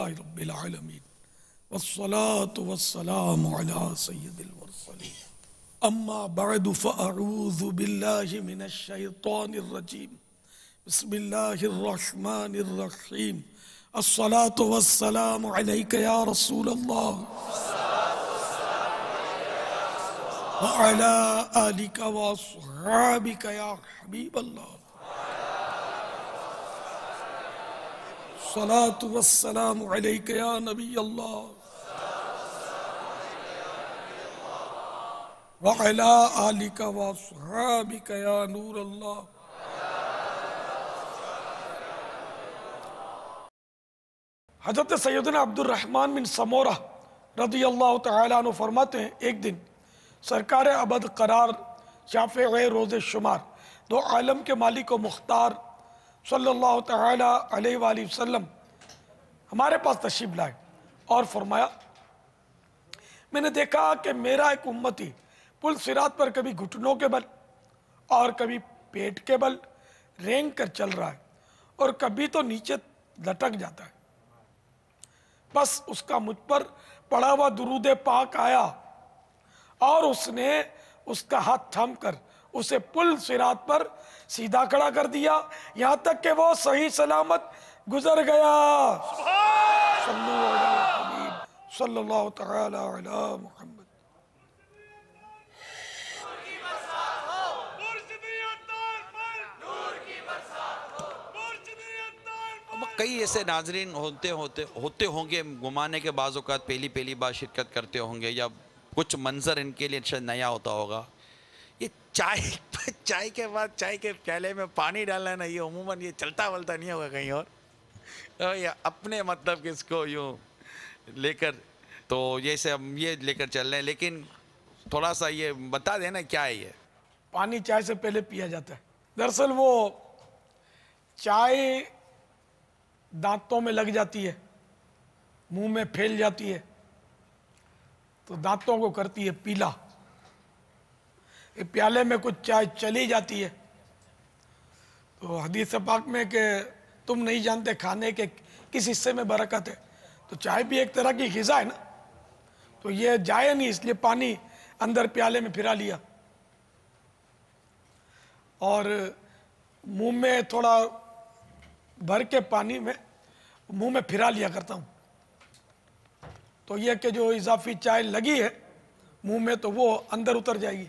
अल्हम्दुलिल्लाहि रब्बिल आलमीन वस्सलातु वस्सलामु अला सय्यिदिल मुरसलीन अम्मा बअदु फ़अऊज़ु बिल्लाहि मिनश शैतानिर रजीम बिस्मिल्लाहिर रहमानिर रहीम अस्सलातु वस्सलामु अलैका या रसूलल्लाह व अला आलिका व अस्हाबिका या हबीबल्लाह सलातु वस्सलामु अलैका या नबी अल्लाह व अला आलिका व अस्हाबिका या नूर अल्लाह। हज़रत सैयदना अब्दुर रहमान बिन समोरा रज़ियल्लाहु तआला अन्हु फरमाते हैं, एक दिन सरकार अबद करार शाफ़िए रोज़े शुमार दो आलम के मालिक व मुख्तार सल्लल्लाहु तआला अलैहि वसल्लम हमारे पास तशरीफ लाए और फरमाया, मैंने देखा कि मेरा एक उम्मती पुल सिरात पर कभी घुटनों के बल और कभी पेट के बल रेंग कर चल रहा है और कभी तो नीचे लटक जाता है। बस उसका मुझ पर पड़ा हुआ दुरूद पाक आया और उसने उसका हाथ थाम कर उसे पुल सिरात पर सीधा खड़ा कर दिया, यहां तक कि वो सही सलामत गुजर गया। सल्लल्लाहु तआला अला मुहम्मद। कई ऐसे नाजरीन होते होंगे घुमाने के बाज़ औक़ात पहली बार शिरकत करते होंगे या कुछ मंजर इनके लिए शायद नया होता होगा। ये चाय के बाद चाय के प्याले में पानी डालना है ना, ये उमूमन ये चलता वलता नहीं होगा कहीं और या अपने मतलब कि इसको यूँ लेकर तो ये से हम ये लेकर चल रहे हैं, लेकिन थोड़ा सा ये बता देना क्या है ये। पानी चाय से पहले पिया जाता है। दरअसल वो चाय दांतों में लग जाती है, मुंह में फैल जाती है तो दांतों को करती है पीला। ये प्याले में कुछ चाय चली जाती है तो हदीस पाक में कि तुम नहीं जानते खाने के किस हिस्से में बरकत है, तो चाय भी एक तरह की ग़िज़ा है ना, तो ये जाए नहीं इसलिए पानी अंदर प्याले में फिरा लिया और मुंह में थोड़ा भर के पानी में मुंह में फिरा लिया करता हूँ, तो यह कि जो इजाफी चाय लगी है मुंह में तो वो अंदर उतर जाएगी,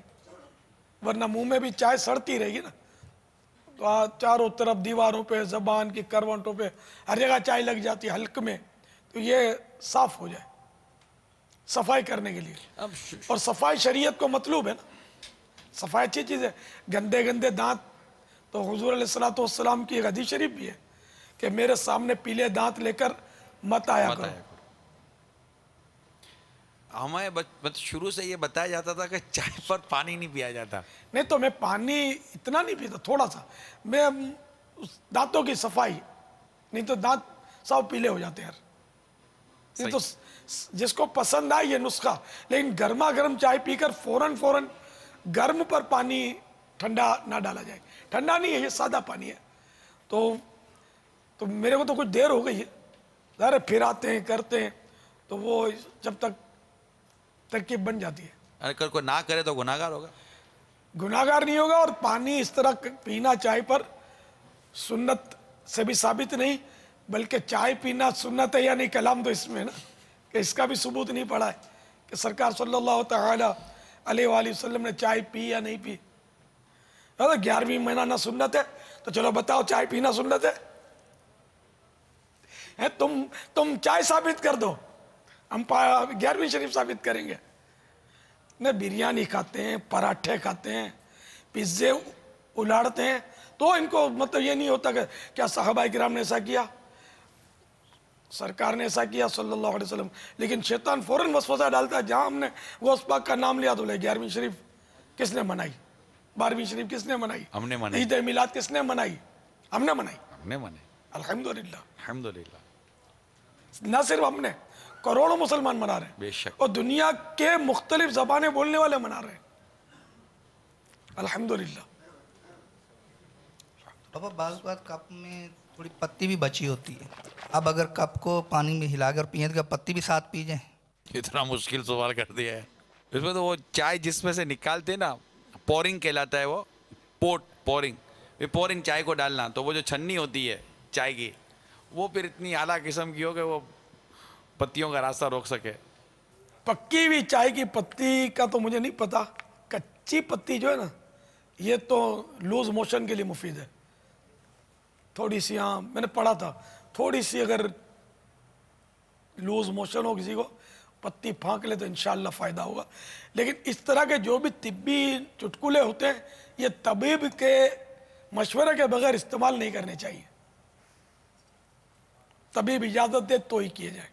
वरना मुंह में भी चाय सड़ती रहेगी ना। तो चारों तरफ दीवारों पे, ज़बान की करवटों पे हर जगह चाय लग जाती है हल्क में, तो ये साफ हो जाए सफाई करने के लिए। और सफाई शरीयत को मतलूब है ना, सफाई अच्छी चीज़ है। गंदे गंदे दांत तो हुजूर अलैहिस्सलातु वस्सलाम की एक हदीस शरीफ भी है कि मेरे सामने पीले दांत लेकर मत आया करो। हमें शुरू से ये बताया जाता था कि चाय पर पानी नहीं पिया जाता। नहीं तो मैं पानी इतना नहीं पीता, थोड़ा सा, मैं दांतों की सफाई, नहीं तो दांत सब पीले हो जाते हैं यार। नहीं तो जिसको पसंद आए ये नुस्खा, लेकिन गर्मा गर्म चाय पीकर फौरन गर्म पर पानी ठंडा ना डाला जाए। ठंडा नहीं है, ये सादा पानी है। तो मेरे को तो कुछ देर हो गई है, अरे फिर आते हैं करते हैं तो वो जब तक तरकीब बन जाती है। अगर कोई ना करे तो गुनाहगार होगा? गुनाहगार नहीं होगा। और पानी इस तरह पीना चाय पर सुन्नत से भी साबित नहीं, बल्कि चाय पीना सुन्नत है या नहीं कलाम तो इसमें ना कि इसका भी सबूत नहीं पड़ा है कि सरकार सल्लल्लाहु तआला अलैहि वसल्लम ने चाय पी या नहीं पी। 11वीं महीना ना सुन्नत है तो चलो बताओ चाय पीना सुन्नत है? तुम चाय साबित कर दो, हम 11वीं शरीफ साबित करेंगे। न बिरयानी खाते हैं, पराठे खाते हैं, पिज्जे उलाड़ते हैं, तो इनको मतलब ये नहीं होता कि क्या सहाबा किराम ने ऐसा किया, सरकार ने ऐसा किया सल्लल्लाहु अलैहि वसल्लम। लेकिन शैतान फौरन वसवसा डालता है, जहां हमने गौस पाक का नाम लिया तो ले 11वीं शरीफ किसने मनाई, 12वीं शरीफ किसने मनाई, हमने मनाई, ईद मिलाद किसने मनाई, हमने मनाई। अल्हम्दुलिल्लाह अल्हम्दुलिल्लाह। न सिर्फ हमने, करोड़ों मुसलमान मना रहे हैं बेशक, और दुनिया के मुख्तलिफ ज़बानें बोलने वाले मना रहे हैं। अल्हम्दुलिल्लाह। बाबा बाज़ बात कप में थोड़ी पत्ती भी बची होती है। अब अगर कप को पानी में हिलाकर पिए तो पत्ती भी साथ पी जाए? इतना मुश्किल सवाल कर दिया है इसमें। तो वो चाय जिसमें से निकालते हैं ना, पोरिंग कहलाता है वो, पोरिंग। ये पोरिंग चाय को डालना, तो वो जो छन्नी होती है चाय की, वो फिर इतनी आला किस्म की हो कि वो पत्तियों का रास्ता रोक सके। पक्की हुई चाय की पत्ती का तो मुझे नहीं पता। कच्ची पत्ती जो है ना, ये तो लूज मोशन के लिए मुफीद है। थोड़ी सी, हाँ मैंने पढ़ा था, थोड़ी सी अगर लूज मोशन हो किसी को, पत्ती फाँक ले तो इंशाल्लाह फ़ायदा होगा। लेकिन इस तरह के जो भी तिब्बी चुटकुले होते हैं, ये तबीब के मशवरे के बगैर इस्तेमाल नहीं करने चाहिए। तबीब इजाज़त दे तो ही किए जाए,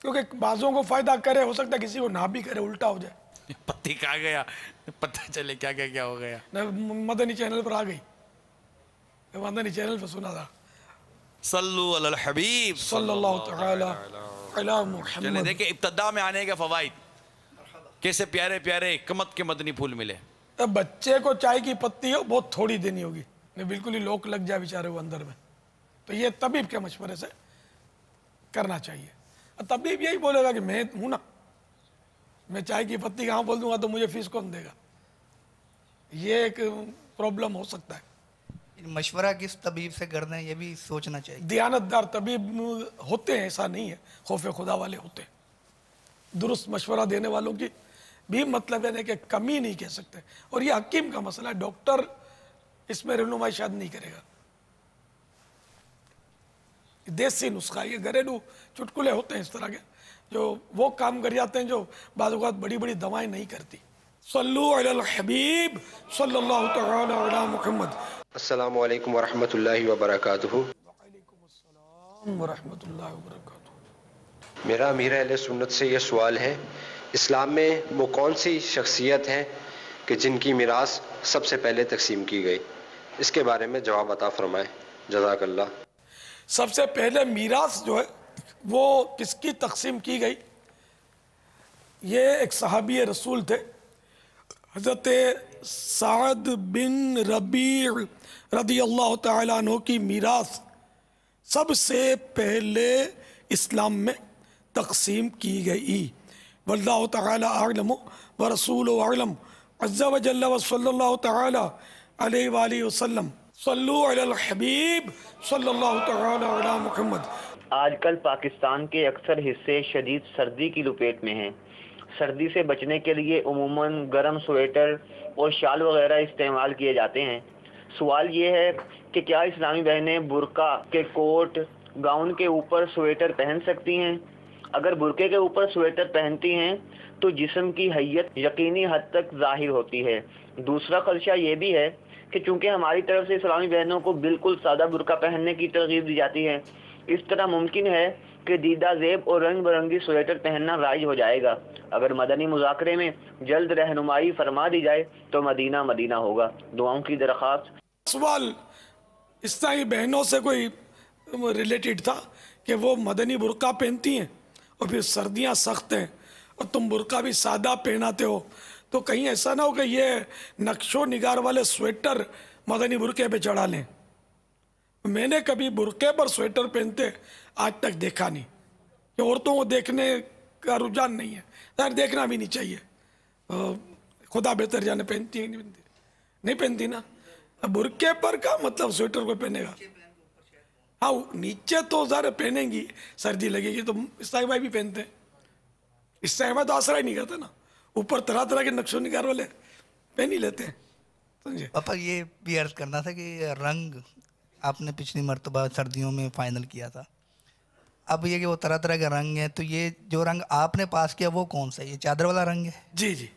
क्योंकि बाजों को फ़ायदा करे, हो सकता है किसी को ना भी करे, उल्टा हो जाए। पत्ती कहाँ गया पता चले क्या क्या क्या हो गया। मदनी चैनल पर आ गई, मदनी चैनल पर सुना था। सल्लु अलल हबीब सल्लल्लाहु तआला अला चले मुहम्मद। देखिए इब्तदा में आने के फवाइद, कैसे प्यारे प्यारे हिकमत के मदनी फूल मिले। अब बच्चे को चाय की पत्ती हो बहुत थोड़ी देनी होगी, नहीं बिल्कुल ही लोक लग जाए बेचारे वो अंदर में, तो ये तबीब के मशवरे से करना चाहिए। तबीब यही बोलेगा कि मैं हूं ना, मैं चाय की पत्ती कहाँ बोल दूंगा तो मुझे फीस कौन देगा, ये एक प्रॉब्लम हो सकता है। मशवरा किस तबीब से करना है ये भी सोचना चाहिए। दियानतदार तबीब होते हैं, ऐसा नहीं है, खौफ खुदा वाले होते हैं। दुरुस्त मशवरा देने वालों की भी मतलब है कि कमी नहीं कह सकते। और ये हकीम का मसला है, डॉक्टर इसमें रहनुमाई शायद नहीं करेगा। देसी नुस्खा, ये घरेलू चुटकुले होते हैं इस तरह के, जो वो काम कर जाते हैं जो बाज़ औक़ात बड़ी बड़ी दवाएं नहीं करती। सल्लु अलल हबीब सल्लल्लाहु तआला अला मुहम्मद। अस्सलामु अलैकुम वरहमतुल्लाहि वबरकातुहू। वरहमतुल्लाहि वबरकातुहू। मेरा अमीर अहले सुन्नत से ये सवाल है, इस्लाम में वो कौन सी शख्सियत हैं कि जिनकी मिरास सबसे पहले तकसीम की गई? इसके बारे में जवाब अता फरमाएं, जज़ाकल्लाह। सबसे पहले मीरास जो है वो किसकी तकसीम की गई? ये एक सहाबी रसूल थे, हज़रत साद बिन रबी रदी अल्लाह तआला अन्हु की मीरास सबसे पहले इस्लाम में तकसीम की गई। वल्लाहु तआला अअलम व रसूलुहु अअलम अज़्ज़ा व जल्ला व सल्लल्लाहु तआला अलैहि व आलिहि वसल्लम। सल्लु अलल हबीब सल्लल्लाहु तआला अला मुहम्मद। आजकल पाकिस्तान के अक्सर हिस्से शदीद सर्दी की लपेट में हैं। सर्दी से बचने के लिए उमूमन गर्म स्वेटर और शाल वगैरह इस्तेमाल किए जाते हैं। सवाल ये है कि क्या इस्लामी बहनें बुर्का के कोट गाउन के ऊपर स्वेटर पहन सकती हैं? अगर बुर्के के ऊपर स्वेटर पहनती हैं तो जिस्म की हैयत यकीनी हद तक ज़ाहिर होती है। दूसरा खदशा ये भी है कि चूँकि हमारी तरफ से इस्लामी बहनों को बिल्कुल सादा बुर्का पहनने की तरगीब दी जाती है, इस तरह मुमकिन है कि दीदा ज़ेब और रंग बिरंगी स्वेटर पहनना राइज हो जाएगा। अगर मदनी मुज़ाकरे में जल्द रहनुमाई फरमा दी जाए तो मदीना मदीना होगा। दुआओं की दरख्वास्त। सवाल इस्लामी बहनों से कोई रिलेटेड था कि वो मदनी बुर्का पहनती हैं और फिर सर्दियां सख्त हैं और तुम बुर्का भी सादा पहनाते हो, तो कहीं ऐसा ना हो कि ये नक्शो निगार वाले स्वेटर मदनी बुर्के पे चढ़ा लें। मैंने कभी बुर्के पर स्वेटर पहनते आज तक देखा नहीं, कि औरतों को देखने का रुझान नहीं है, यार देखना भी नहीं चाहिए। खुदा बेहतर जाने पहनती है नहीं पहनती ना। बुर्के पर का मतलब स्वेटर को पहनेगा, हाँ नीचे तो ज़रा पहनेंगी, सर्दी लगेगी तो इस्लामी भाई भी पहनते हैं। इस्लामी तो आसरा ही नहीं करते ना, ऊपर तरह तरह के नक्शो निगार वाले पहन ही लेते हैं, समझे। पापा ये भी अर्ज करना था कि रंग आपने पिछली मरतबा सर्दियों में फाइनल किया था, अब ये कि वो तरह तरह के रंग हैं, तो ये जो रंग आपने पास किया वो कौन सा है? ये चादर वाला रंग है? जी जी,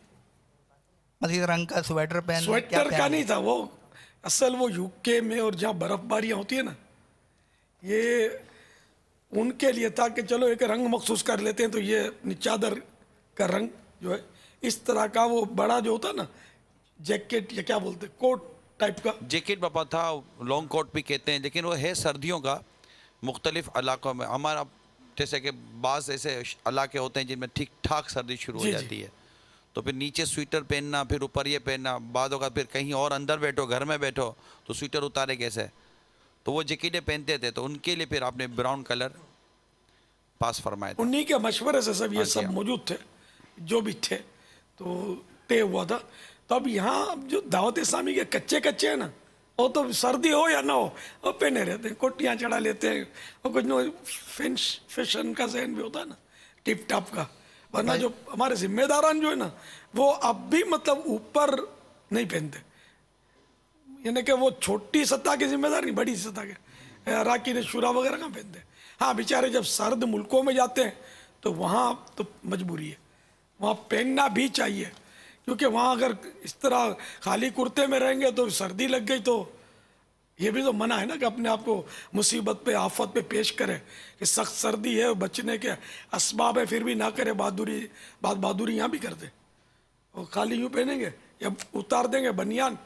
मतलब रंग का स्वेटर पहन, स्वेटर का नहीं था वो, असल वो यूके में और जहाँ बर्फबारियाँ होती है ना, ये उनके लिए था कि चलो एक रंग मखसूस कर लेते हैं। तो ये चादर का रंग जो है इस तरह का, वो बड़ा जो होता है ना जैकेट या क्या बोलते हैं, कोट टाइप का। जैकेट बापा था, लॉन्ग कोट भी कहते हैं, लेकिन वो है सर्दियों का। मुख्तलिफ इलाकों में हमारा जैसे कि बाज़ ऐसे इलाके होते हैं जिनमें ठीक ठाक सर्दी शुरू हो जाती है, तो फिर नीचे स्वेटर पहनना, फिर ऊपर ये पहनना, बाद होगा फिर कहीं और अंदर बैठो, घर में बैठो तो स्वेटर उतारे कैसे, तो वो जैकेटें पहनते थे। तो उनके लिए फिर आपने ब्राउन कलर पास फरमाए थे। उन्हीं के मशवरे से सब ये जी, सब हाँ। मौजूद थे जो भी थे, तो तय हुआ था। तो अब यहाँ जो दावत इस्लामी के कच्चे कच्चे हैं ना, वो तो सर्दी हो या ना हो वो पहने रहते हैं, कोटियाँ चढ़ा लेते हैं, और कुछ ना फैशन का जहन भी होता है ना, टिप टाप का। वरना जो हमारे जिम्मेदारान जो है ना, वो अब भी मतलब ऊपर नहीं पहनते, यानी कि वो छोटी सतह की जिम्मेदार नहीं, बड़ी सतह के अराकीन शुरा वगैरह कहाँ पहनते हैं। हाँ बेचारे जब सर्द मुल्कों में जाते हैं तो वहाँ तो मजबूरी है, वहाँ पहनना भी चाहिए, क्योंकि वहाँ अगर इस तरह खाली कुर्ते में रहेंगे तो सर्दी लग गई तो ये भी तो मना है ना कि अपने आप को मुसीबत पे आफत पे पेश करे कि सख्त सर्दी है, बचने के असबाब है, फिर भी ना करे बहादुरी यहाँ भी कर दे। और खाली यूँ पहनेंगे या उतार देंगे बनियान,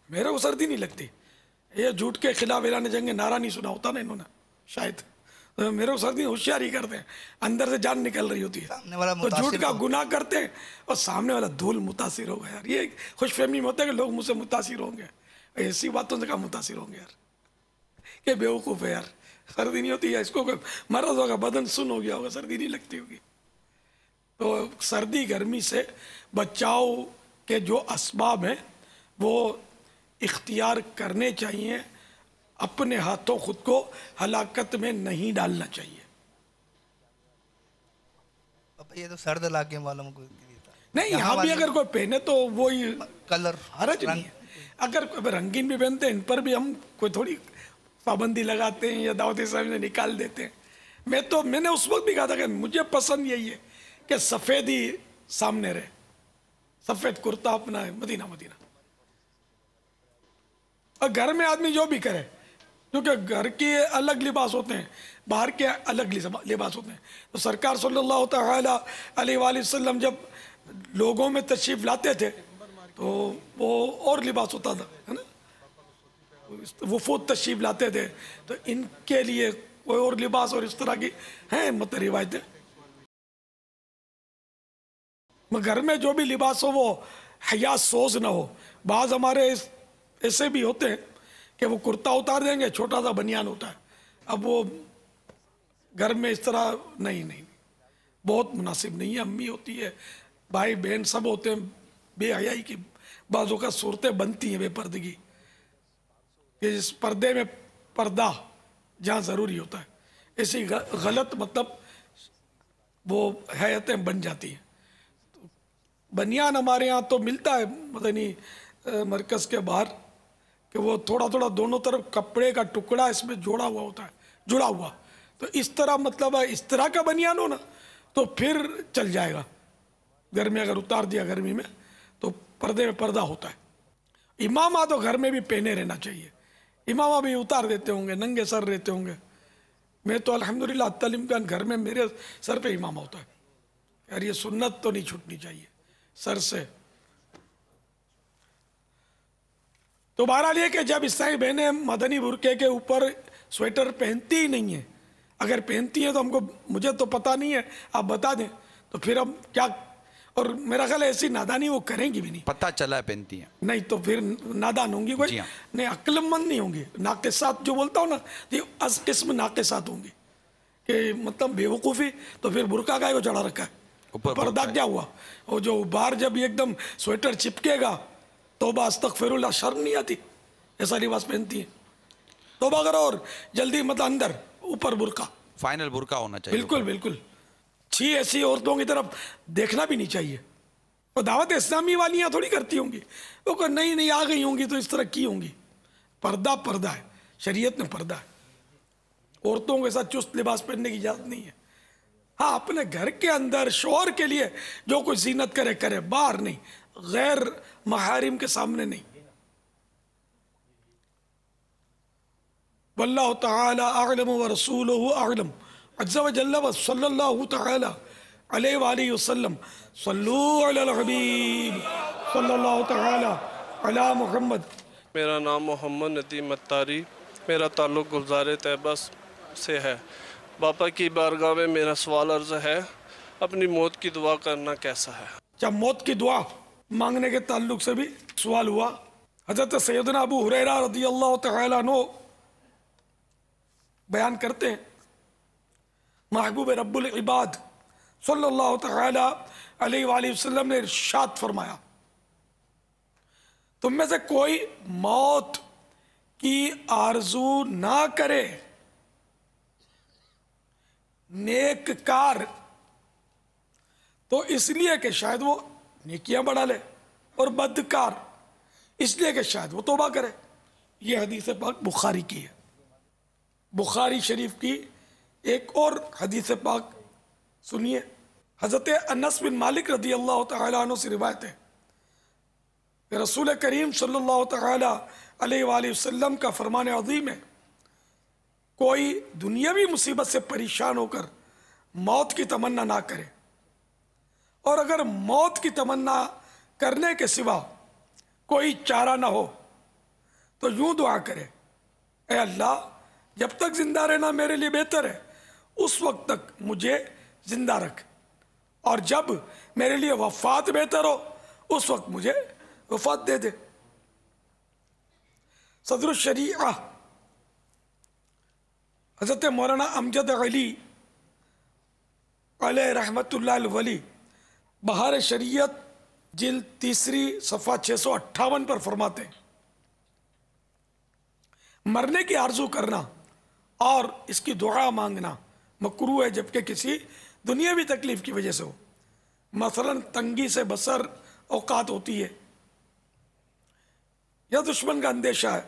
मेरे को सर्दी नहीं लगती। ये झूठ के खिलाफ ऐलान जंग नारा नहीं सुना होता ना इन्होंने शायद, तो मेरे को सर्दी होशियारी करते हैं, अंदर से जान निकल रही होती है, सामने वाला तो झूठ मुतासिर का हो। गुनाह करते हैं और सामने वाला धूल मुतासिर होगा। यार ये खुशफहमी में होता है कि लोग मुझसे मुतासिर होंगे, ऐसी बातों से कहाँ मुतासिर होंगे यार, कि बेवकूफ़ है यार, सर्दी नहीं होती है, इसको कोई मरद होगा, बदन सुन हो गया होगा, सर्दी नहीं लगती होगी। तो सर्दी गर्मी से बचाव के जो असबाब हैं वो इख्तियार करने चाहिए, अपने हाथों खुद को हलाकत में नहीं डालना चाहिए। अब ये तो सर्द इलाके वालों को नहीं, यहाँ भी अगर कोई पहने तो वो ही कलर हरज नहीं है। अगर कोई रंगीन भी पहनते हैं, इन पर भी हम कोई थोड़ी पाबंदी लगाते हैं या दावत इस्लामी में निकाल देते हैं। मैंने उस वक्त भी कहा था कि मुझे पसंद यही है कि सफ़ेद ही सामने रहे, सफ़ेद कुर्ता अपना है, मदीना मदीना। और घर में आदमी जो भी करे, क्योंकि घर के अलग लिबास होते हैं, बाहर के अलग लिबास होते हैं। तो सरकार सल्लल्लाहु तआला अलैहि वसल्लम जब लोगों में तशरीफ़ लाते थे तो वो और लिबास होता था, है ना, वफूद तशरीफ़ लाते थे तो इनके लिए कोई और लिबास और इस तरह की हैं मतलब रिवायतें। घर में जो भी लिबास हो वो हया सोज ना हो। बाज़ हमारे ऐसे भी होते हैं कि वो कुर्ता उतार देंगे, छोटा सा बनियान होता है, अब वो घर में इस तरह नहीं, बहुत मुनासिब नहीं है। अम्मी होती है, भाई बहन सब होते हैं, बेहयाई की बाज़ों का सूरतें बनती हैं बेपर्दगी, कि इस पर्दे में पर्दा जहाँ ज़रूरी होता है, ऐसी गलत मतलब वो हैयतें बन जाती हैं। तो बनियान हमारे यहाँ तो मिलता है मदनी मरकज़ के बाहर, कि वो थोड़ा थोड़ा दोनों तरफ कपड़े का टुकड़ा इसमें जोड़ा हुआ होता है, जुड़ा हुआ। तो इस तरह मतलब इस तरह का बनियान हो ना तो फिर चल जाएगा। घर में अगर उतार दिया गर्मी में तो पर्दे में पर्दा होता है। इमामा तो घर में भी पहने रहना चाहिए, इमामा भी उतार देते होंगे, नंगे सर रहते होंगे। मैं तो अल्हम्दुलिल्लाह तालीम का घर में मेरे सर पे इमामा होता है। यार ये सुन्नत तो नहीं छूटनी चाहिए सर से। तो बहरहाल ये कि जब ईसाई बहनें मदनी बुरके के ऊपर स्वेटर पहनती ही नहीं है, अगर पहनती हैं तो हमको, मुझे तो पता नहीं है, आप बता दें तो फिर हम क्या। और मेरा ख्याल है ऐसी नादानी वो करेंगी भी नहीं, पता चला है पहनती हैं। नहीं तो फिर नादान होंगी कोई, जी हाँ। नहीं अक्लमंद नहीं होंगी। नाक़िसात जो बोलता हूँ ना, ये अस किस्म नाक़िसात होंगी कि मतलब बेवकूफ़ी। तो फिर बुरका का को चढ़ा रखा है, ऊपर पर्दा बुर्का क्या हुआ। और जो बाहर जब एकदम स्वेटर चिपकेगा, तौबा अस्तगफिरुल्लाह, शर्म नहीं आती ऐसा लिबास पहनती है। तौबा करो और जल्दी मतलब अंदर ऊपर बुरका, फाइनल बुरका होना चाहिए। बिल्कुल बिल्कुल। छी ऐसी औरतों की तरफ देखना भी नहीं चाहिए। और दावत इस्लामी वालियाँ थोड़ी करती होंगी, वो कोई नहीं आ गई होंगी तो इस तरह की होंगी। पर्दा पर्दा है, शरीयत में पर्दा है। औरतों के साथ चुस्त लिबास पहनने की इजाज़त नहीं है। हाँ, अपने घर के अंदर शौहर के लिए जो कोई जीनत करे करे, बाहर नहीं, गैर महारिम के सामने नहीं। वल्लाहु तआला अअलम व रसूलुहु अअलम। अज़्ज़ा व जल्ला व सल्लल्लाहु तआला अलैहि व आलिहि वसल्लम। सल्लू अलल हबीब सल्लल्लाहु तआला अला मुहम्मद। मेरा नाम मोहम्मद नदीम अत्तारी, मेरा ताल्लुक़ गुलज़ार तैयबा से है। बापा की बारगाह में मेरा सवाल अर्ज़ है, अपनी मौत की दुआ करना कैसा है? क्या मौत की दुआ मांगने के ताल्लुक से भी सवाल हुआ। हजरत सैयदना अबू हुरैरा रदियल्लाहु तआला अन्हु बयान करते हैं, महबूब रब्बुल इबाद सल्लल्लाहु तआला अलैहि वसल्लम ने इरशाद फरमाया, तुम में से कोई मौत की आरजू ना करे, नेककार तो इसलिए कि शायद वो नेकियां बढ़ा ले, और बदकार इसलिए कि शायद वो तौबा करे। ये हदीस पाक बुखारी की है। बुखारी शरीफ की एक और हदीस पाक सुनिए। हजरत अनस बिन मालिक रदी अल्लाह तआला अन्हु से रिवायत है, रसूल करीम सल्लल्लाहु तआला अलैहि वसल्लम का फरमान अज़ीम है, कोई दुनियावी मुसीबत से परेशान होकर मौत की तमन्ना ना करे, और अगर मौत की तमन्ना करने के सिवा कोई चारा ना हो तो यूं दुआ करे, ए अल्लाह जब तक जिंदा रहना मेरे लिए बेहतर है उस वक्त तक मुझे जिंदा रख, और जब मेरे लिए वफात बेहतर हो उस वक्त मुझे वफात दे दे। सदरुल शरीआ हजरत मौलाना अमजद अली अलैहि रहमतुल्लाह अल वली बहार शरीयत जिल्द 3 सफ़ा 658 पर फरमाते हैं, मरने की आरजू करना और इसकी दुआ मांगना मकरूह है जबकि किसी दुनियावी तकलीफ की वजह से हो, मसलन तंगी से बसर औकात होती है, या दुश्मन का अंदेशा है,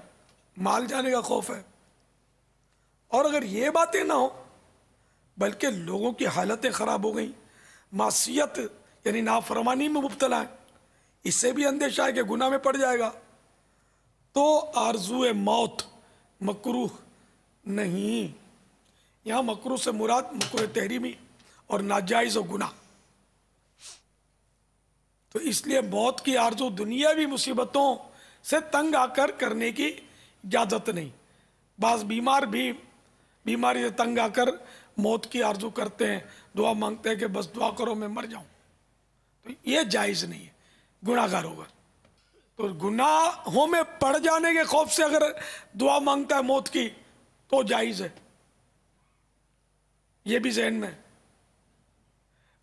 माल जाने का खौफ है, और अगर ये बातें ना हो बल्कि लोगों की हालतें ख़राब हो गई, मासियत यानी नाफरमानी में मुब्तला है, इससे भी अंदेशा है कि गुनाह में पड़ जाएगा, तो आरज़ू मौत मकरूह नहीं। यहाँ मकरूह से मुराद मकरूह तहरीमी और नाजायज़ और गुनाह। तो इसलिए मौत की आरज़ू दुनियावी मुसीबतों से तंग आकर करने की इजाज़त नहीं। बाज़ बीमार भी बीमारी से तंग आकर मौत की आरज़ू करते हैं, दुआ मांगते हैं कि बस दुआ करो मैं मर जाऊं, तो ये जायज़ नहीं है, गुनाहगार होगा। तो गुनाहों में पड़ जाने के खौफ से अगर दुआ मांगता है मौत की तो जायज़ है, ये भी ज़हन में।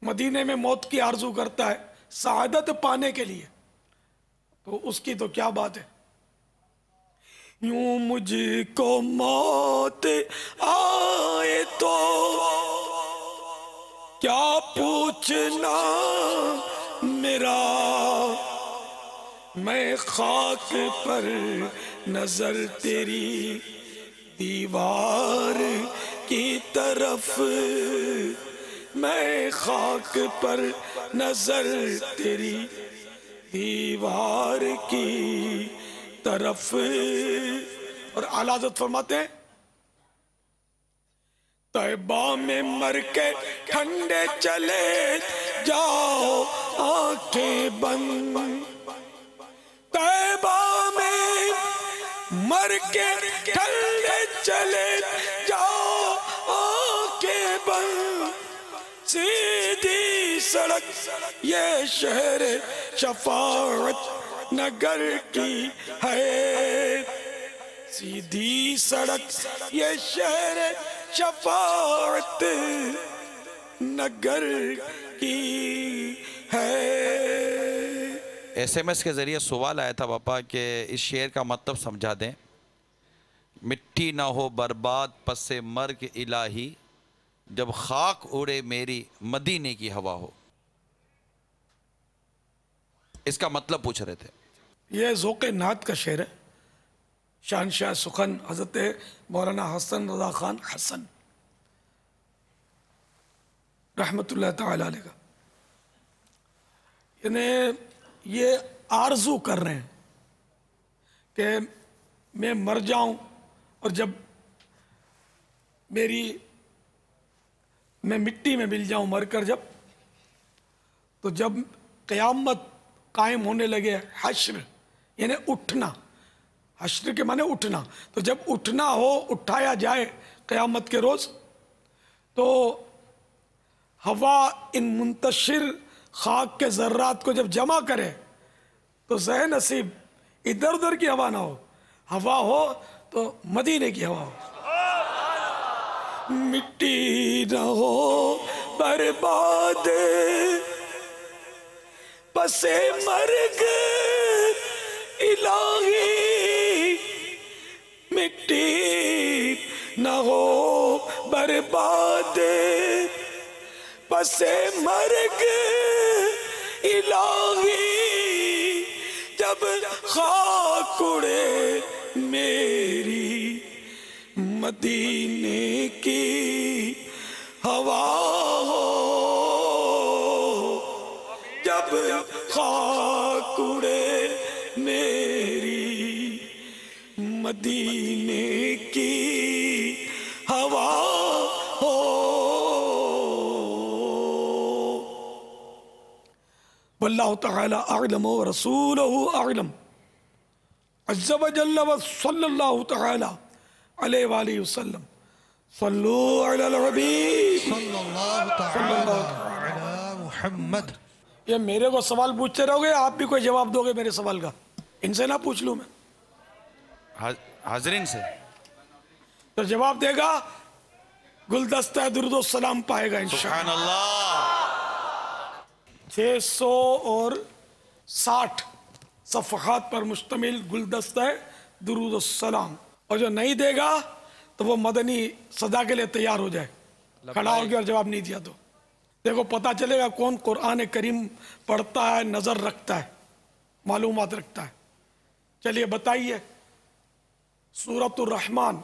मदीने में मौत की आरज़ू करता है सआदत पाने के लिए, तो उसकी तो क्या बात है। यूं मुझको मौत आए तो क्या पूछना मेरा, मैं खाक पर नजर तेरी दीवार की तरफ, मैं खाक पर नजर तेरी दीवार की तरफ। और आला हज़रत फरमाते हैं, तैबा में मर के ठंडे चले जाओ आंखें बंद, तैबा में मर के ठंडे चले जाओ आंखें बंद, सीधी सड़क ये शहर शफाअत नगर की है, सीधी सड़क ये शहर शफाअत नगर की है। SMS के ज़रिए सवाल आया था पापा कि इस शेर का मतलब समझा दें। मिट्टी ना हो बर्बाद पसे मर्ग इलाही, जब खाक उड़े मेरी मदीने की हवा हो। इसका मतलब पूछ रहे थे। यह ज़ौक़ नात का शेर है, शानशाह सुखन हज़रत मौलाना हसन रज़ा ख़ान हसन रहमतुल्लाह तआला अलैह का। यानी ये आरज़ू कर रहे हैं कि मैं मर जाऊं, और जब मैं मिट्टी में मिल जाऊं मरकर जब, तो जब क़यामत कायम होने लगे, हश्र यानी उठना, हश्र के माने उठना, तो जब उठना हो, उठाया जाए क़यामत के रोज़, तो हवा इन मुंतशिर खाक के ज़र्रात को जब जमा करे तो ज़ह नसीब इधर उधर की हवा ना हो, हवा हो तो मदीने की हवा हो। मिट्टी न हो बर्बाद बसे मर्ग इलाही, मिट्टी न हो बर्बाद बसे मर्ग इलाही, जब खाक उड़े मेरी मदीने की हवा हो, जब खाक उड़े मेरी मदीने की हवा हो। वल्लाहु तआला अअलम व रसूलुहु अअलम। अज़्ज़ व जल्ल व सल्लल्लाहु तआला अलैहि व आलिहि वसल्लम। सल्लू अलल हबीब सल्लल्लाहु तआला अला मुहम्मद। ये मेरे को सवाल पूछते रहोगे, आप भी कोई जवाब दोगे मेरे सवाल का? इनसे ना पूछ लूं मैं? हाजरीन से तो जवाब देगा गुलदस्ता दुरूद व सलाम पाएगा इंशाअल्लाह। सुभान अल्लाह। 660 सफ़हात पर मुश्तमिल गुलदस्ता दुरूद व सलाम। और जो नहीं देगा तो वो मदनी सदा के लिए तैयार हो जाए, खड़ा हो गया और जवाब नहीं दिया तो देखो पता चलेगा कौन कुरान करीम पढ़ता है, नज़र रखता है, मालूमात रखता है। चलिए बताइए, सूरतुर रहमान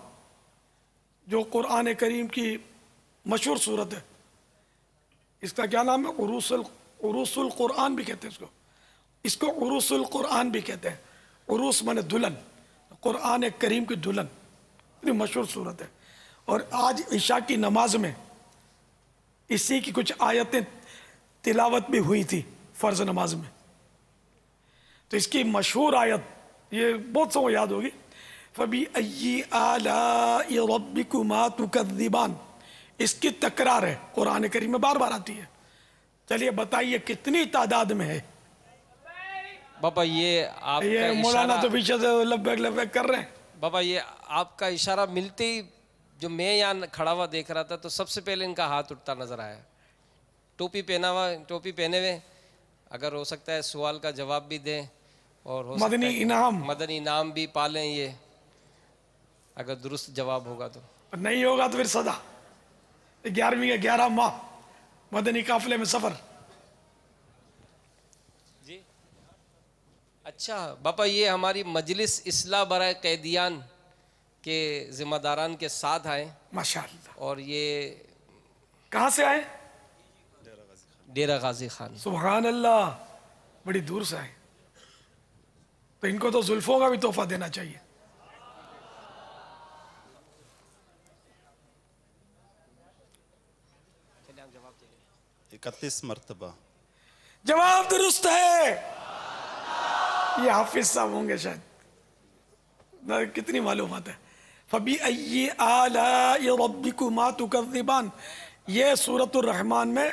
जो कुरान करीम की मशहूर सूरत है, इसका क्या नाम है? उरूसुल कुरान भी कहते हैं इसको, इसको उरूसुल कुरान भी कहते हैं। उरूस माने दुल्हन, कुरान करीम की दुल्हन, इतनी मशहूर सूरत है। और आज इशा की नमाज में इसी की कुछ आयतें तिलावत भी हुई थी फ़र्ज़ नमाज में। तो इसकी मशहूर आयत ये बहुत सबको याद होगी, फ़बी अय्यि आलाइ रब्बिकुमा तुकज़्ज़िबान। इसकी तकरार है कुरान करीम में, बार बार आती है। चलिए बताइए कितनी तादाद में है? बाबा ये आपका ये मौलाना इशारा, तो पीछे से लब्बैक लब्बैक कर रहे हैं। बाबा ये आपका इशारा मिलते ही जो मैं यहाँ खड़ा हुआ देख रहा था तो सबसे पहले इनका हाथ उठता नजर आया। टोपी पहना हुआ, टोपी पहने हुए, अगर हो सकता है सवाल का जवाब भी दें और हो मदनी सकता है इनाम, मदनी इनाम भी पालें ये, अगर दुरुस्त जवाब होगा तो। नहीं होगा तो फिर सदा 11वीं के 11 माह मदनी काफिले में सफर। जी अच्छा बापा, ये हमारी मजलिस इस्लाह बराए कैदियान के जिम्मेदारान के साथ आए माशाअल्लाह। और ये कहाँ से आए? डेरा गाजी खान। सुभान अल्लाह, बड़ी दूर से आए। तो इनको तो जुल्फों का भी तोहफा देना चाहिए। जवाब 31 मरतबा। जवाब दुरुस्त है। ये हाफिज साहब होंगे शायद, कितनी मालूमात है। फबी अय्यि आलाइ रब्बिकुमा तुकज़्ज़िबान, ये सूरतुर रहमान में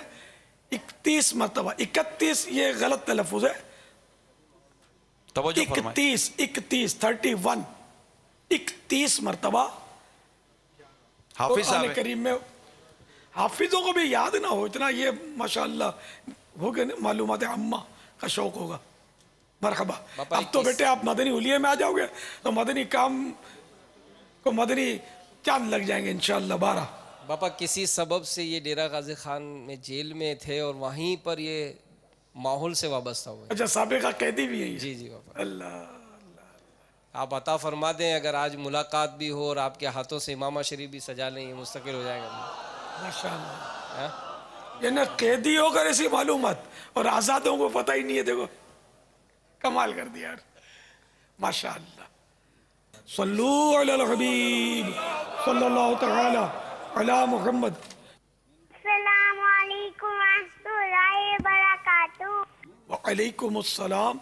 31 मरतबा, 31 ये गलत तलफ़ुज़ है। 31 मरतबा हाफिज साहब करीम में। हाफिजों को भी याद ना हो इतना, ये माशाअल्लाह हो गए मालूमात अम्मा का शौक होगा। मरहबा। अब तो बेटे आप मदनी हुलिये में आ जाओगे तो मदनी काम को मदनी चांद लग जाएंगे इंशाअल्लाह 12। बापा किसी सबब से ये डेरा गाजी खान में जेल में थे और वहीं पर ये माहौल से वाबस्ता हुए। अच्छा, साबिका कैदी भी है? जी जी बापा। अल्लाह आप अता फरमा दें, अगर आज मुलाकात भी हो और आपके हाथों से इमामा शरीफ भी सजा लें, ये मुस्तकिल हो जाएगा। माशाअल्लाह, ये ना कैदी होकर ऐसी मालूमात और आज़ादों को पता ही नहीं है। देखो कमाल कर दिया यार, माशाअल्लाह। सल्लू अलल हबीब सल्लल्लाहु तआला अला मुहम्मद। अस्सलामु अलैकुम रहमतुल्लाहि व बरकातुहू। व अलैकुम अस्सलाम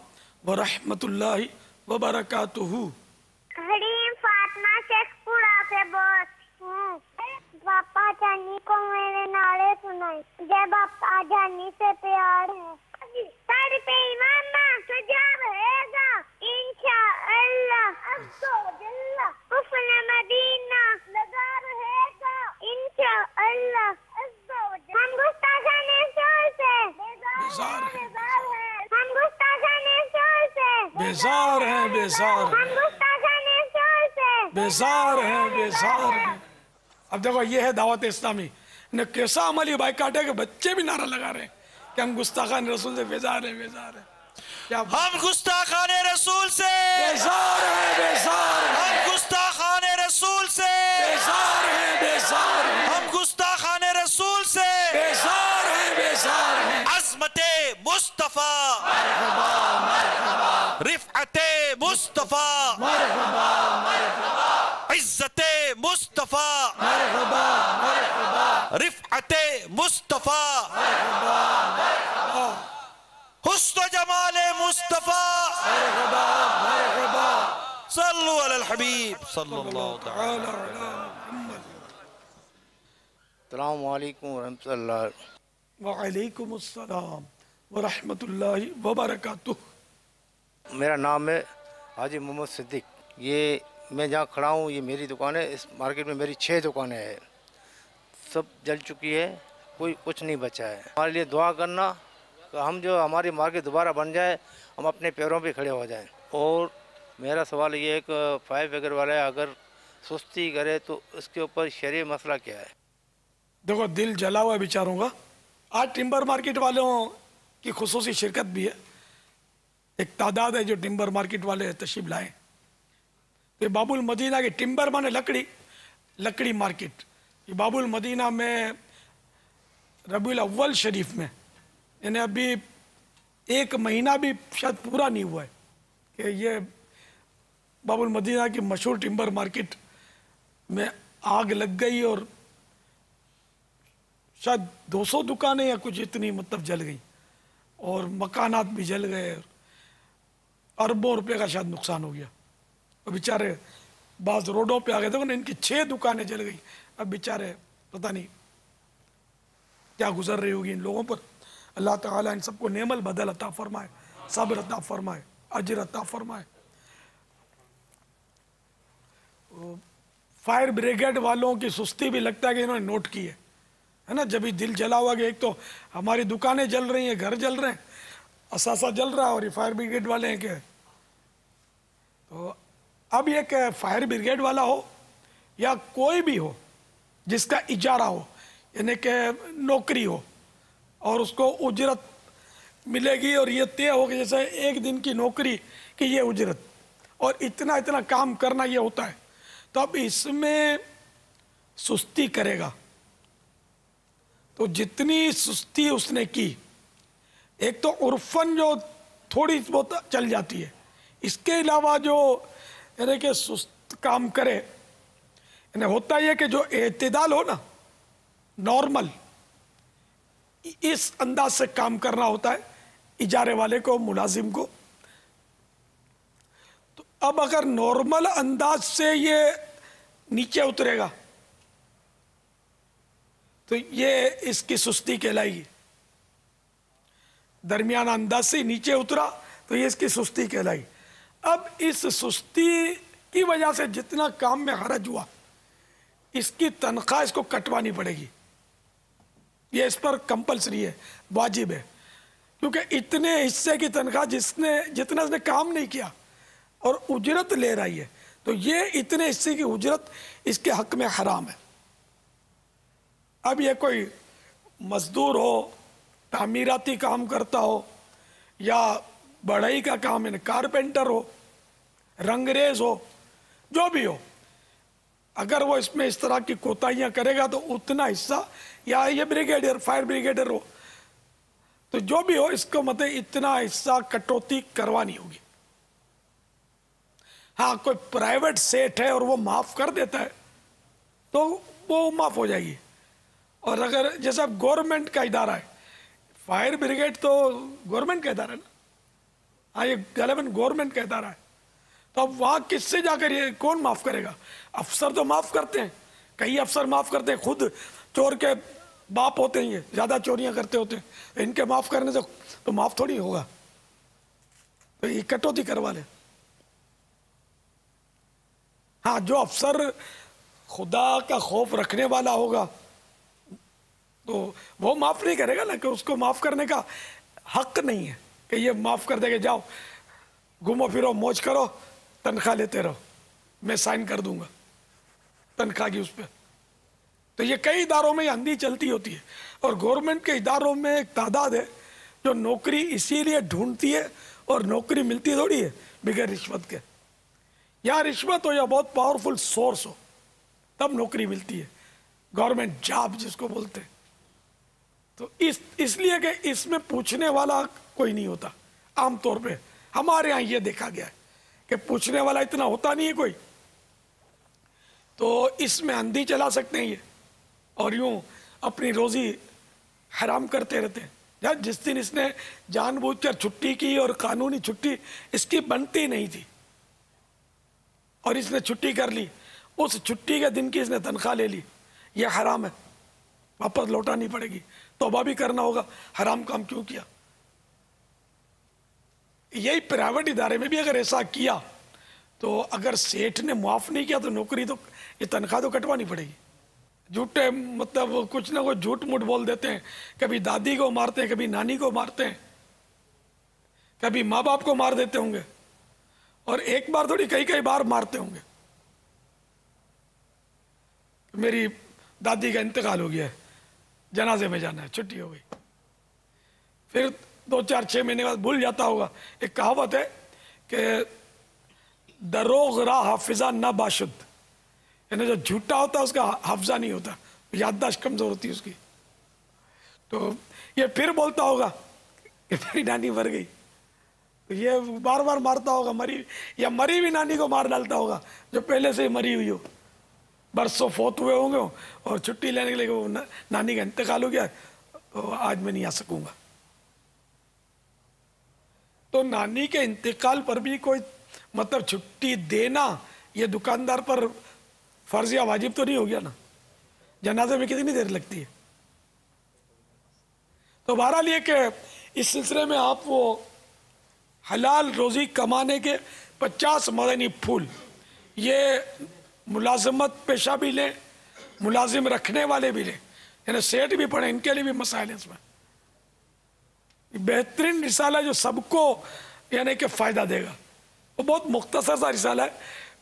व रहमतुल्लाहि व बरकातुहू। हरीम फातिमा शेखपुरा से बोलती हूँ। पापा चन्नी को मेरे नारे सुनाए। है जब आप आजानी से प्यार है सर पे इमामा सजाब रहेगा इंशाअल्लाह अज़्ज़ोजल्ला हुस्न मदीना लगा रहेगा इंशाअल्लाह अज़्ज़ोजल्ला हम गुस्ताखाने शोर से बेजार हैं, हम गुस्ताखाने शोर से बेजार हैं, बेजार हैं, हम गुस्ताखाने शोर से बेजार हैं, बेजार हैं। अब देखो ये है दावत इस्लामी ने कैसा अमली बाइकाट है कि बच्चे भी नारा लगा रहे हैं कि हम गुस्ताखान रसूल से बेजार हैं, बेजार हैं। क्या हम गुस्ताखाने रसूल से बेजार हैं, बेजार हैं, हम गुस्ताखाने रसूल से बेजार हैं, बेजार हैं, हम गुस्ताखाने रसूल से बेजार हैं, बेजार हैं। अज़मते मुस्तफा रिफ़अते मुस्तफा इज़्ज़ते मुस्तफा रिफ़अते मुस्तफा हुस्न जमाले मुस्तफा सल्लु अलल हबीब सल्लल्लाहु तआला अस्सलाम वालेकुम रहमतुल्लाह। वालेकुम अस्सलाम व रहमतुल्लाहि व बरकातुह। मेरा नाम है हाजी मोहम्मद सिद्दीक। ये मैं जहाँ खड़ा हूँ ये मेरी दुकान है। इस मार्केट में मेरी 6 दुकानें हैं, सब जल चुकी है, कोई कुछ नहीं बचा है। हमारे लिए दुआ करना कि हम जो हमारी मार्केट दोबारा बन जाए, हम अपने पैरों पे खड़े हो जाएं। और मेरा सवाल ये है कि फायर ब्रिगेड वाले अगर सुस्ती करे तो उसके ऊपर शरई मसला क्या है? देखो दिल जला हुआ बेचारों का। आज टिम्बर मार्केट वालों की खुसूसी शिरकत भी है। एक तादाद है जो टिम्बर मार्केट वाले तशरीफ लाए। ये बाबुल मदीना के टिम्बर माने लकड़ी, लकड़ी मार्केट। ये बाबुल मदीना में रबीउल अव्वल शरीफ में यानी अभी 1 महीना भी शायद पूरा नहीं हुआ है कि ये बाबुल मदीना की मशहूर टिम्बर मार्केट में आग लग गई और शायद 200 दुकानें या कुछ इतनी मतलब जल गई और मकानात भी जल गए। अरबों रुपए का शायद नुकसान हो गया। और बेचारे बाज रोडों पे आ गए। देखो ना इनकी 6 दुकानें जल गई। अब बेचारे पता नहीं क्या गुजर रही होगी इन लोगों पर। अल्लाह ताला इन सबको नेमल बदल अता फरमाए, सब्र अता फरमाए, अजर अता फरमाए। फायर ब्रिगेड वालों की सुस्ती भी लगता है कि इन्होंने नोट की है ना। जब भी दिल जला हुआ कि एक तो हमारी दुकानें जल रही हैं, घर जल रहे हैं, असासा जल रहा है और ये फायर ब्रिगेड वाले हैं क्या। तो अब ये कि फायर ब्रिगेड वाला हो या कोई भी हो जिसका इजारा हो यानी कि नौकरी हो और उसको उजरत मिलेगी और ये तय हो कि जैसे 1 दिन की नौकरी की ये उजरत और इतना इतना काम करना ये होता है, तो अब इसमें सुस्ती करेगा तो जितनी सुस्ती उसने की, एक तो उर्फन जो थोड़ी बहुत चल जाती है, इसके अलावा जो यानी कि सुस्त काम करे यानी होता ही है कि जो एतदाल हो ना, नॉर्मल, इस अंदाज से काम करना होता है इजारे वाले को, मुलाजिम को। तो अब अगर नॉर्मल अंदाज से ये नीचे उतरेगा तो ये इसकी सुस्ती कहलाएगी। दरमियाना अंदाज से नीचे उतरा तो ये इसकी सुस्ती कहलाई। अब इस सुस्ती की वजह से जितना काम में हरज हुआ इसकी तनख्वाह इसको कटवानी पड़ेगी। ये इस पर कंपलसरी है, वाजिब है, क्योंकि इतने हिस्से की तनख्वाह जितना इसने काम नहीं किया और उजरत ले रही है, तो ये इतने हिस्से की उजरत इसके हक में हराम है। अब ये कोई मजदूर हो, तामीराती काम करता हो या बढ़ई का काम है, कारपेंटर हो, रंगरेज हो, जो भी हो, अगर वो इसमें इस तरह की कोताहियां करेगा तो उतना हिस्सा, या ये ब्रिगेडियर, फायर ब्रिगेडियर हो, तो जो भी हो इसको मतलब इतना हिस्सा कटौती करवानी होगी। हाँ, कोई प्राइवेट सेठ है और वो माफ कर देता है तो वो माफ हो जाएगी। और अगर जैसा गवर्नमेंट का इदारा है, फायर ब्रिगेड तो गवर्नमेंट का इदारा है ना, हाँ ये गलबन गवर्नमेंट का इदारा है, तो अब वहाँ किससे जाकर ये कौन माफ करेगा? अफसर तो माफ करते हैं, कई अफसर माफ करते हैं, खुद चोर के बाप होते हैं, ये ज़्यादा चोरियां करते होते हैं, इनके माफ़ करने से तो माफ़ थोड़ी होगा, तो ये कटौती करवा ले। हाँ, जो अफसर खुदा का खौफ रखने वाला होगा तो वो माफ़ नहीं करेगा ना, कि उसको माफ़ करने का हक नहीं है कि ये माफ़ कर देगा, जाओ घूमो फिरो मौज करो, तनख्वाह लेते रहो, मैं साइन कर दूंगा तनख्वाह की उस पर। तो ये कई इदारों में अंधी चलती होती है, और गवर्नमेंट के इदारों में एक तादाद है जो नौकरी इसीलिए ढूंढती है, और नौकरी मिलती थोड़ी है बगैर रिश्वत के। या रिश्वत हो या बहुत पावरफुल सोर्स हो तब नौकरी मिलती है, गवर्नमेंट जॉब जिसको बोलते हैं। तो इसलिए कि इसमें पूछने वाला कोई नहीं होता आमतौर पे, हमारे यहाँ ये देखा गया है कि पूछने वाला इतना होता नहीं है कोई, तो इसमें अंधी चला सकते हैं ये, और यूं अपनी रोजी हराम करते रहते हैं। यार जिस दिन इसने जानबूझकर छुट्टी की, और कानूनी छुट्टी इसकी बनती नहीं थी, और इसने छुट्टी कर ली, उस छुट्टी के दिन की इसने तनख्वाह ले ली, यह हराम है, वापस लौटानी पड़ेगी, तौबा भी करना होगा, हराम काम क्यों किया। यही प्राइवेट इदारे में भी अगर ऐसा किया तो अगर सेठ ने माफ नहीं किया तो नौकरी तो, ये तनख्वाह तो कटवानी पड़ेगी। झूठे मतलब कुछ ना कुछ झूठ मूठ बोल देते हैं, कभी दादी को मारते हैं, कभी नानी को मारते हैं, कभी माँ बाप को मार देते होंगे, और एक बार थोड़ी कई कई बार मारते होंगे। मेरी दादी का इंतकाल हो गया है, जनाजे में जाना है, छुट्टी हो गई, फिर 2-4-6 महीने बाद भूल जाता होगा। एक कहावत है कि दरोग रा हाफिजा ना बाशुद, यानी जो झूठा होता है उसका हाफजा नहीं होता, याददाश्त कमजोर होती है उसकी। तो ये फिर बोलता होगा कि मेरी नानी मर गई, तो ये बार बार मारता होगा, मरी या मरी हुई नानी को मार डालता होगा जो पहले से ही मरी हुई हो, बरसों फोत हुए होंगे, और छुट्टी लेने के लिए वो नानी का इंतकाल हो गया, तो आज मैं नहीं आ सकूंगा। तो नानी के इंतकाल पर भी कोई मतलब छुट्टी देना ये दुकानदार पर फर्ज या वाजिब तो नहीं हो गया ना। जनाजे में कितनी देर लगती है। तो बहरहाल ये कि इस सिलसिले में आप वो हलाल रोजी कमाने के 50 मदनी फूल, ये मुलाजमत पेशा भी लें, मुलाजिम रखने वाले भी लें, यानी सेठ भी पढ़े, इनके लिए भी मसाइल हैं इसमें। बेहतरीन रिसाला जो सबको यानी कि फ़ायदा देगा, वो बहुत मुख्तसर सा रिसाला है,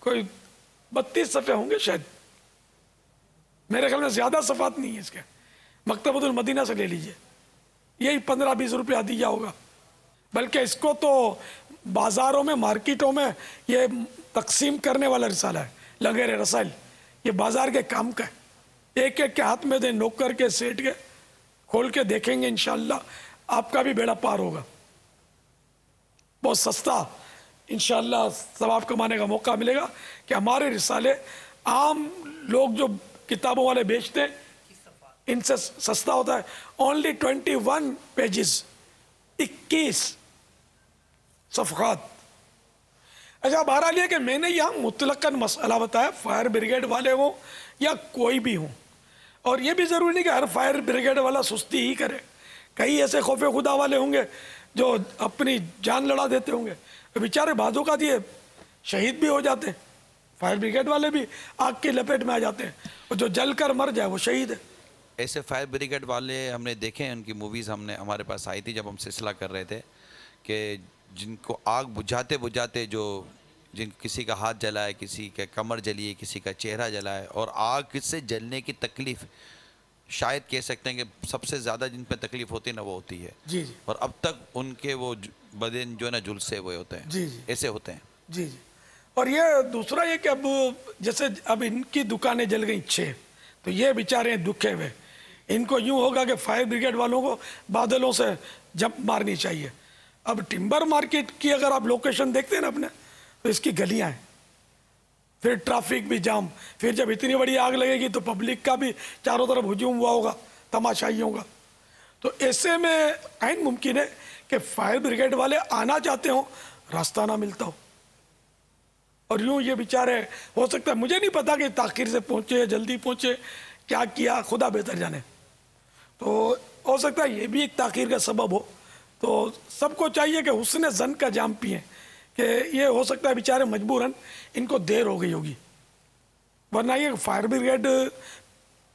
कोई 32 सफ़े होंगे शायद, मेरे ख्याल में ज़्यादा सफ़ात नहीं है इसके। मकतबतुल मदीना से ले लीजिए, यही 15-20 रुपया दिया होगा, बल्कि इसको तो बाज़ारों में मार्केटों में ये तकसीम करने वाला रिसाला है। लगेरे रसाइल ये बाज़ार के काम का है, एक एक के हाथ में दे, नौकर के, सेठ के, खोल के देखेंगे इंशाअल्लाह आपका भी बेड़ा पार होगा। बहुत सस्ता इंशाअल्लाह सवाब कमाने का मौका मिलेगा कि हमारे रिसाले आम लोग जो किताबों वाले बेचते हैं इनसे सस्ता होता है। Only 21 pages, 21 सफ़हात। अच्छा, बहरहाल ये कि मैंने यहाँ मुतलकन मसला बताया, फायर ब्रिगेड वाले हों या कोई भी हों, और ये भी ज़रूरी नहीं कि हर फायर ब्रिगेड वाला सुस्ती ही करे, कई ऐसे खौफ खुदा वाले होंगे जो अपनी जान लड़ा देते होंगे, तो बेचारे बाजू का दिए शहीद भी हो जाते हैं। फायर ब्रिगेड वाले भी आग की लपेट में आ जाते हैं, और जो जल कर मर जाए वो शहीद है। ऐसे फायर ब्रिगेड वाले हमने देखे हैं, उनकी मूवीज़ हमारे पास आई थी जब हम सिलसिला कर रहे थे, कि जिनको आग बुझाते बुझाते किसी का हाथ जला है, किसी का कमर जली है, किसी का चेहरा जला है, और आग से जलने की तकलीफ़ शायद कह सकते हैं कि सबसे ज़्यादा जिन पर तकलीफ़ होती है ना वो होती है। जी जी। और अब तक उनके वो बदन जो है ना झुलसे हुए होते हैं। जी जी, ऐसे होते हैं। जी जी। और ये दूसरा ये कि अब जैसे अब इनकी दुकानें जल गई 6, तो ये बेचारे दुखे हुए, इनको यूँ होगा कि फायर ब्रिगेड वालों को बादलों से जंप मारनी चाहिए। अब टिम्बर मार्केट की अगर आप लोकेशन देखते हैं ना अपने, तो इसकी गलियाँ हैं, फिर ट्रैफिक भी जाम, फिर जब इतनी बड़ी आग लगेगी तो पब्लिक का भी चारों तरफ हुजूम हुआ होगा, तमाशाइयों का। तो ऐसे में ऐन मुमकिन है कि फायर ब्रिगेड वाले आना चाहते हो, रास्ता ना मिलता हो, और यूँ ये बेचारे, हो सकता है, मुझे नहीं पता कि ताख़ीर से पहुँचे, जल्दी पहुँचे, क्या किया, खुदा बेहतर जाने। तो हो सकता है ये भी एक ताखीर का सबब हो। तो सबको चाहिए कि हुस्न ज़न का जाम पिए कि ये हो सकता है बेचारे मजबूरन इनको देर हो गई होगी, वरना ये फायर ब्रिगेड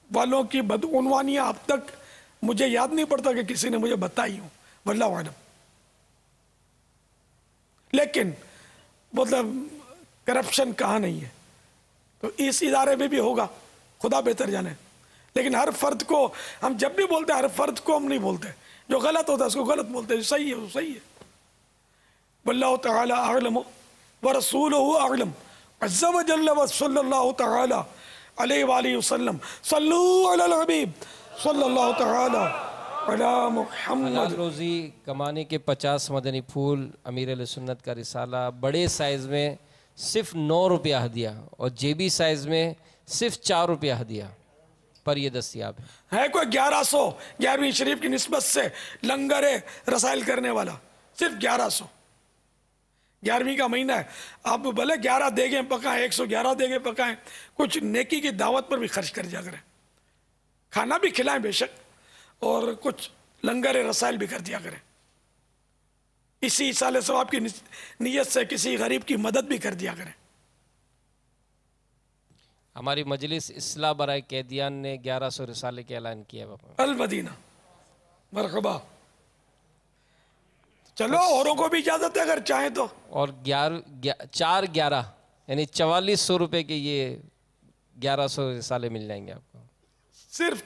वालों की बदउनवानियाँ अब तक मुझे याद नहीं पड़ता कि किसी ने मुझे बताई हो, वल्लाहु आलम। लेकिन मतलब करप्शन कहाँ नहीं है, तो इस इदारे में भी होगा, खुदा बेहतर जाने। लेकिन हर फर्द को हम जब भी बोलते हैं, हर फर्द को हम नहीं बोलते, जो गलत होता है उसको गलत बोलते हैं, सही है वो सही है। वल्लाहु तआला अअलम व रसूलुहु अअलम अज़्ज़ा व जल्ल व सल्लल्लाहु तआला अलैहि व आलिहि वसल्लम सल्लू अलल हबीब सल्लल्लाहु तआला अला मुहम्मद। रोज़ी कमाने के 50 मदनी फूल, अमीर अहले सुन्नत का रिसाला बड़े साइज़ में सिर्फ 9 रुपया हदिया और जेबी साइज़ में सिर्फ 4 रुपया हदिया पर ये दस्तियाब है। कोई 1100 11वीं शरीफ की निस्बत से लंगर रसाइल करने वाला सिर्फ 1100, 11वीं का महीना है, आप भले 11 देगे पकाएं, 111 देगे पकाएं, कुछ नेकी की दावत पर भी खर्च कर जा करें, खाना भी खिलाएं बेशक, और कुछ लंगर रसाइल भी कर दिया करें। इसी साल सवाब की नीयत से किसी गरीब की मदद भी कर दिया करें। हमारी मजलिस इस्लाह बराए कैदियान ने 1100 रिसाले के ऐलान किया बाबा। अल मदीना मरहबा। चलो औरों को भी इजाजत है अगर चाहें तो। और 411 यानी 4400 रुपए के ये 1100 रिसाले मिल जाएंगे आपको, सिर्फ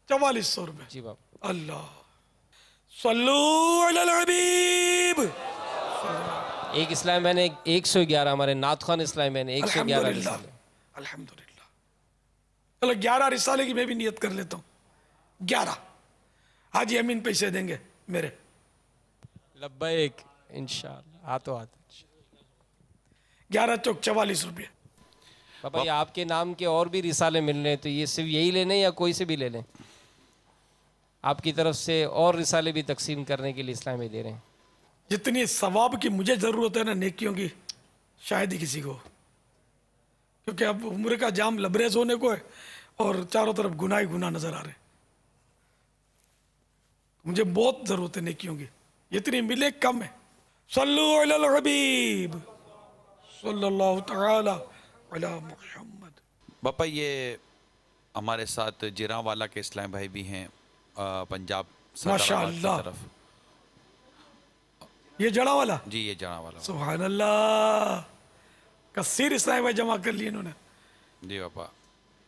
4400 रुपए। जी बाबा। अल्लाह सल्लू अलल हबीब। एक इस्लाम मैंने 111, हमारे नाथ खान इस्लाम मैंने 111 रिसाले। अल्हम्दुलिल्लाह। चलो 11 रिसाले की मैं भी नियत कर लेता हूँ। 11 हाजी अमीन पैसे देंगे मेरे। लब्बैक इंशाअल्लाह। हाथों हाथ 11 चौक 44 रुपये। पापा ये आपके नाम के और भी रिसाले मिल रहे हैं, तो ये सिर्फ यही लेने या कोई से भी ले लें? आपकी तरफ से और रिसाले भी तकसीम करने के लिए इस्लाम में दे रहे हैं। जितनी सवाब की मुझे ज़रूरत है ना नेकियों की, शायद ही किसी को, क्योंकि अब उम्र का जाम लबरेज होने को है और चारों तरफ गुनाह ही गुनाह नजर आ रहे हैं। मुझे बहुत ज़रूरत है नेकियों की, जितनी मिले कम है। सल्लू अलल हबीब सल्लल्लाहु तआला अला मुहम्मद। बापा ये हमारे साथ जिरावाला के इस्लाम भाई भी हैं, पंजाब माशाअल्लाह। ये जड़ा वाला? जी ये जड़ा वाला। सुभान अल्लाह, कसीर इस्लाम भाई जमा कर लिए इन्होंने। जी बापा,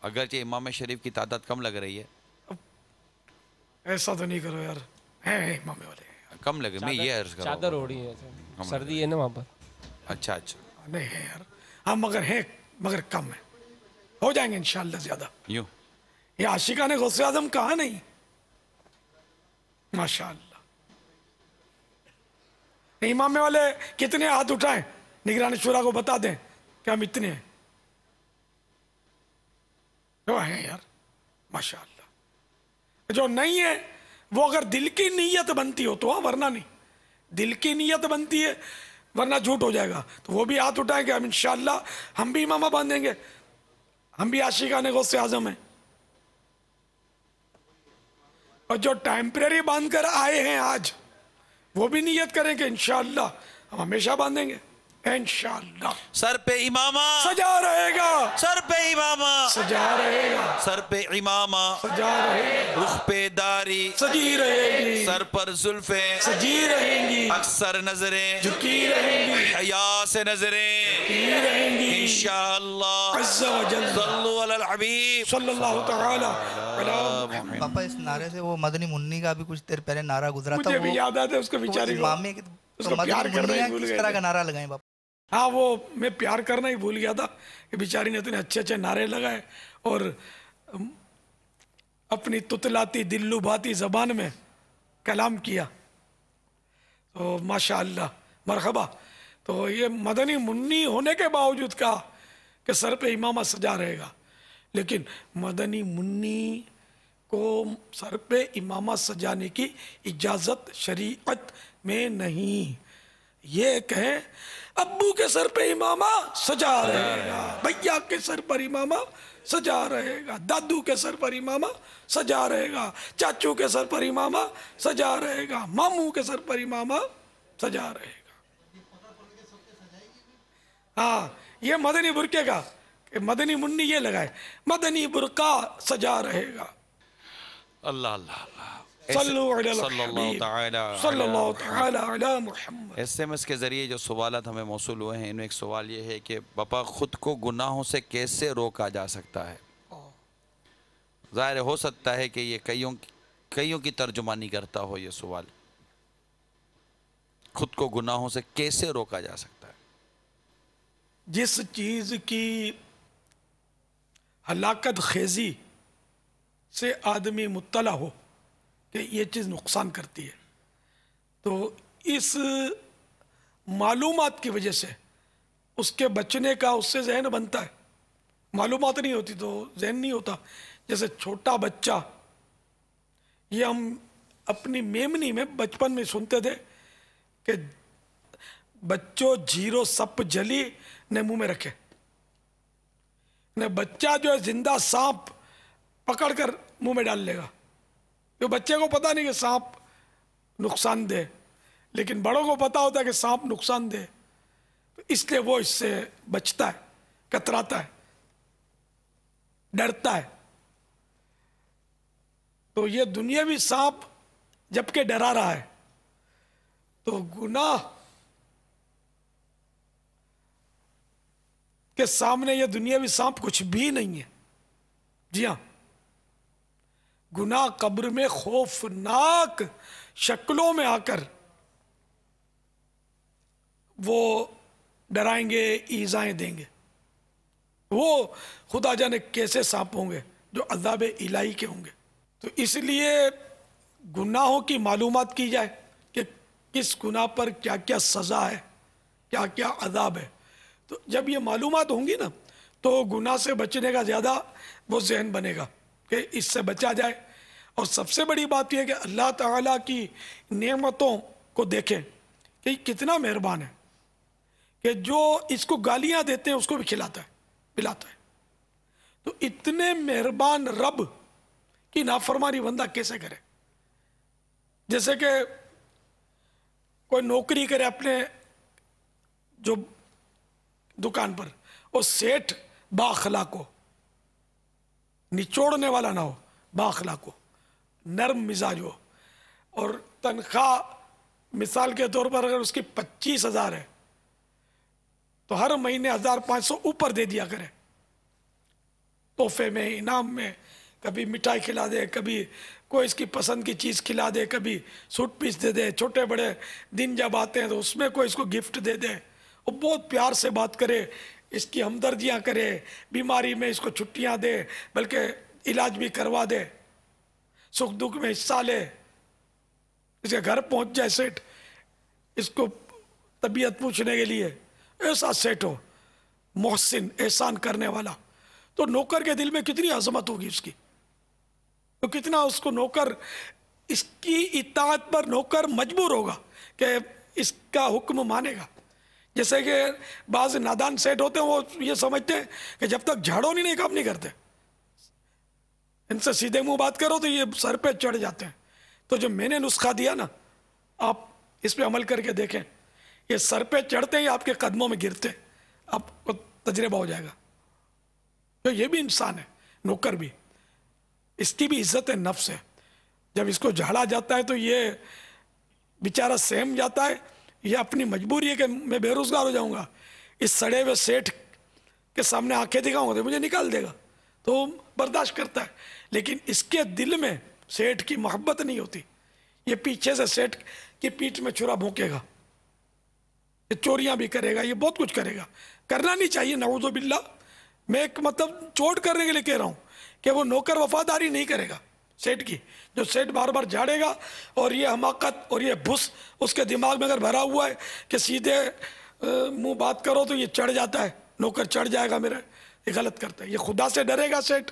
अगरचे इमाम शरीफ की तादाद कम लग रही है। ऐसा तो नहीं करो यार, है इमाम वाले कम लगे। मैं ये अर्ज कर रहा हूं, चादर ओढ़ी है, सर्दी है ना वहाँ पर। अच्छा अच्छा नहीं है यार, हम मगर हैं मगर कम है, हो जाएंगे इंशाअल्लाह ज्यादा। यूं ये आशिकाने गौसे आज़म कहा नहीं, माशाअल्लाह। इमाम वाले कितने हाथ उठाएं, निगरानी शुरा को बता दें कि हम इतने हैं। जो हैं यार माशाअल्लाह। जो नहीं है वो अगर दिल की नीयत बनती हो तो, वरना नहीं। दिल की नीयत बनती है वरना झूठ हो जाएगा। तो वो भी हाथ उठाएंगे, हम इंशाअल्लाह हम भी इमामा बांधेंगे, हम भी आशिकाने गौसे आज़म हैं। और जो टेम्परेरी बांध कर आए हैं आज, वो भी नियत करें कि इंशाअल्लाह हम हमेशा बांधेंगे इंशाअल्लाह। सर पे इमामा सजा रहेगा, सर पे इमामा सजा रहेगा, सर पे इमामा सजा रहेगा, रुख पे दारी सजी रहेगी, सर पर जुल्फे सजी रहेंगी, अक्सर नजरें झुकी रहेंगी, हया से नजरें रहेंगी इंशाअल्लाह। अज़्ज़ा व जल्ल सल्लु अलल हबीब सल्लल्लाहु तआला अला मुहम्मद। पापा इस नारे से वो मदनी मुन्नी का भी कुछ देर पहले नारा गुजरा था, मुझे भी याद आता है उसको बेचारे को, मामे के उसको प्यार करना ही भूल किस गए तरह थे। का नारा लगाए पापा? हाँ वो मैं प्यार करना ही भूल गया था कि बेचारी ने इतने अच्छे अच्छे नारे लगाए और अपनी तुतलाती दिल्लू भाती ज़बान में कलाम किया। तो माशाअल्लाह मरहबा। तो ये मदनी मुन्नी होने के बावजूद कहा कि सर पे इमामा सजा रहेगा, लेकिन मदनी मुन्नी को सर पे इमामा सजाने की इजाज़त शरीयत में नहीं। ये कहें अब्बू के सर पे इमामा सजा रहेगा, भैया के सर पर इमामा सजा रहेगा, दादू के सर पर इमामा सजा रहेगा, चाचू के सर पर इमामा सजा रहेगा, मामू के सर पर इमामा सजा रहेगा। हाँ, ये मदनी बुरके का, मदनी मुन्नी ये लगाए, मदनी बुरका सजा रहेगा। अल्लाह अल्लाह अल्लाह। SMS के ज़रिए जो सवालात हमें मौसूल हुए हैं, इनमें एक सवाल ये है कि पापा ख़ुद को गुनाहों से कैसे रोका जा सकता है? ज़ाहिर हो सकता है कि ये कईयों की तर्जुमानी करता हो ये सवाल, खुद को गुनाहों से कैसे रोका जा सकता है? जिस चीज़ की हलाकत खेजी से आदमी मुत्तला हो कि ये चीज़ नुकसान करती है, तो इस मालूमात की वजह से उसके बचने का उससे जहन बनता है। मालूमात नहीं होती तो जहन नहीं होता। जैसे छोटा बच्चा, ये हम अपनी मेमनी में बचपन में सुनते थे कि बच्चों जीरो सप जली ने मुंह में रखे, ने बच्चा जो है जिंदा सांप पकड़कर मुंह में डाल लेगा। तो बच्चे को पता नहीं कि सांप नुकसान दे, लेकिन बड़ों को पता होता है कि सांप नुकसान दे, तो इसलिए वो इससे बचता है, कतराता है, डरता है। तो ये दुनियावी सांप जबकि डरा रहा है, तो गुनाह के सामने ये दुनियावी सांप कुछ भी नहीं है। जी हाँ, गुनाह कब्र में खौफनाक शक्लों में आकर वो डराएंगे, ईज़ाएं देंगे। वो खुदा जाने कैसे सांप होंगे जो अज़ाब इलाही के होंगे। तो इसलिए गुनाहों की मालूमात की जाए कि किस गुनाह पर क्या क्या सज़ा है, क्या क्या अज़ाब है। तो जब ये मालूमात होंगी ना, तो गुनाह से बचने का ज़्यादा वो जहन बनेगा कि इससे बचा जाए। और सबसे बड़ी बात यह है कि अल्लाह ताला की नेमतों को देखें कि कितना मेहरबान है कि जो इसको गालियां देते हैं उसको भी खिलाता है, पिलाता है। तो इतने मेहरबान रब की नाफरमानी बंदा कैसे करे? जैसे कि कोई नौकरी करे अपने जो दुकान पर, और सेठ बाखलाक हो, निचोड़ने वाला ना हो, बाखलाक हो, नर्म मिजाज हो, और तनख्वाह मिसाल के तौर पर अगर उसकी 25,000 है तो हर महीने 1,500 ऊपर दे दिया करे, तोहफे में, इनाम में। कभी मिठाई खिला दे, कभी कोई इसकी पसंद की चीज़ खिला दे, कभी सूट पीस दे दे। छोटे बड़े दिन जब आते हैं तो उसमें कोई इसको गिफ्ट दे दे, और बहुत प्यार से बात करे, इसकी हमदर्दियाँ करे, बीमारी में इसको छुट्टियाँ दे, बल्कि इलाज भी करवा दे, सुख दुख में हिस्सा ले, इसके घर पहुंच जाए सेठ, इसको तबीयत पूछने के लिए। ऐसा सेठ हो, मोहसिन, एहसान करने वाला, तो नौकर के दिल में कितनी अजमत होगी उसकी। तो कितना उसको नौकर, इसकी इताअत पर नौकर मजबूर होगा कि इसका हुक्म मानेगा। जैसे कि बाज नादान सेठ होते हैं, वो ये समझते हैं कि जब तक झाड़ो नहीं काम नहीं करते, इनसे सीधे मुंह बात करो तो ये सर पे चढ़ जाते हैं। तो जो मैंने नुस्खा दिया ना, आप इस पे अमल करके देखें, ये सर पे चढ़ते ही आपके कदमों में गिरते, आपको तजर्बा हो जाएगा। तो ये भी इंसान है, नौकर भी, इसकी भी इज्जत नफ्स है। जब इसको झाड़ा जाता है तो ये बेचारा सहम जाता है, ये अपनी मजबूरी है कि मैं बेरोजगार हो जाऊंगा, इस सड़े हुए सेठ के सामने आंखें दिखाऊंगा तो मुझे निकाल देगा, तो बर्दाश्त करता है। लेकिन इसके दिल में सेठ की मोहब्बत नहीं होती, ये पीछे से सेठ की पीठ में छुरा भोंकेगा, ये चोरियां भी करेगा, ये बहुत कुछ करेगा। करना नहीं चाहिए, नऊज़ु बिल्लाह। मैं एक मतलब चोट करने के लिए कह रहा हूँ कि वो नौकर वफादारी नहीं करेगा सेठ की। जो सेठ बार बार झाड़ेगा, और ये हमाकत और ये भुस उसके दिमाग में अगर भरा हुआ है कि सीधे मुंह बात करो तो ये चढ़ जाता है, नौकर चढ़ जाएगा मेरा, ये गलत करता है। ये खुदा से डरेगा सेठ,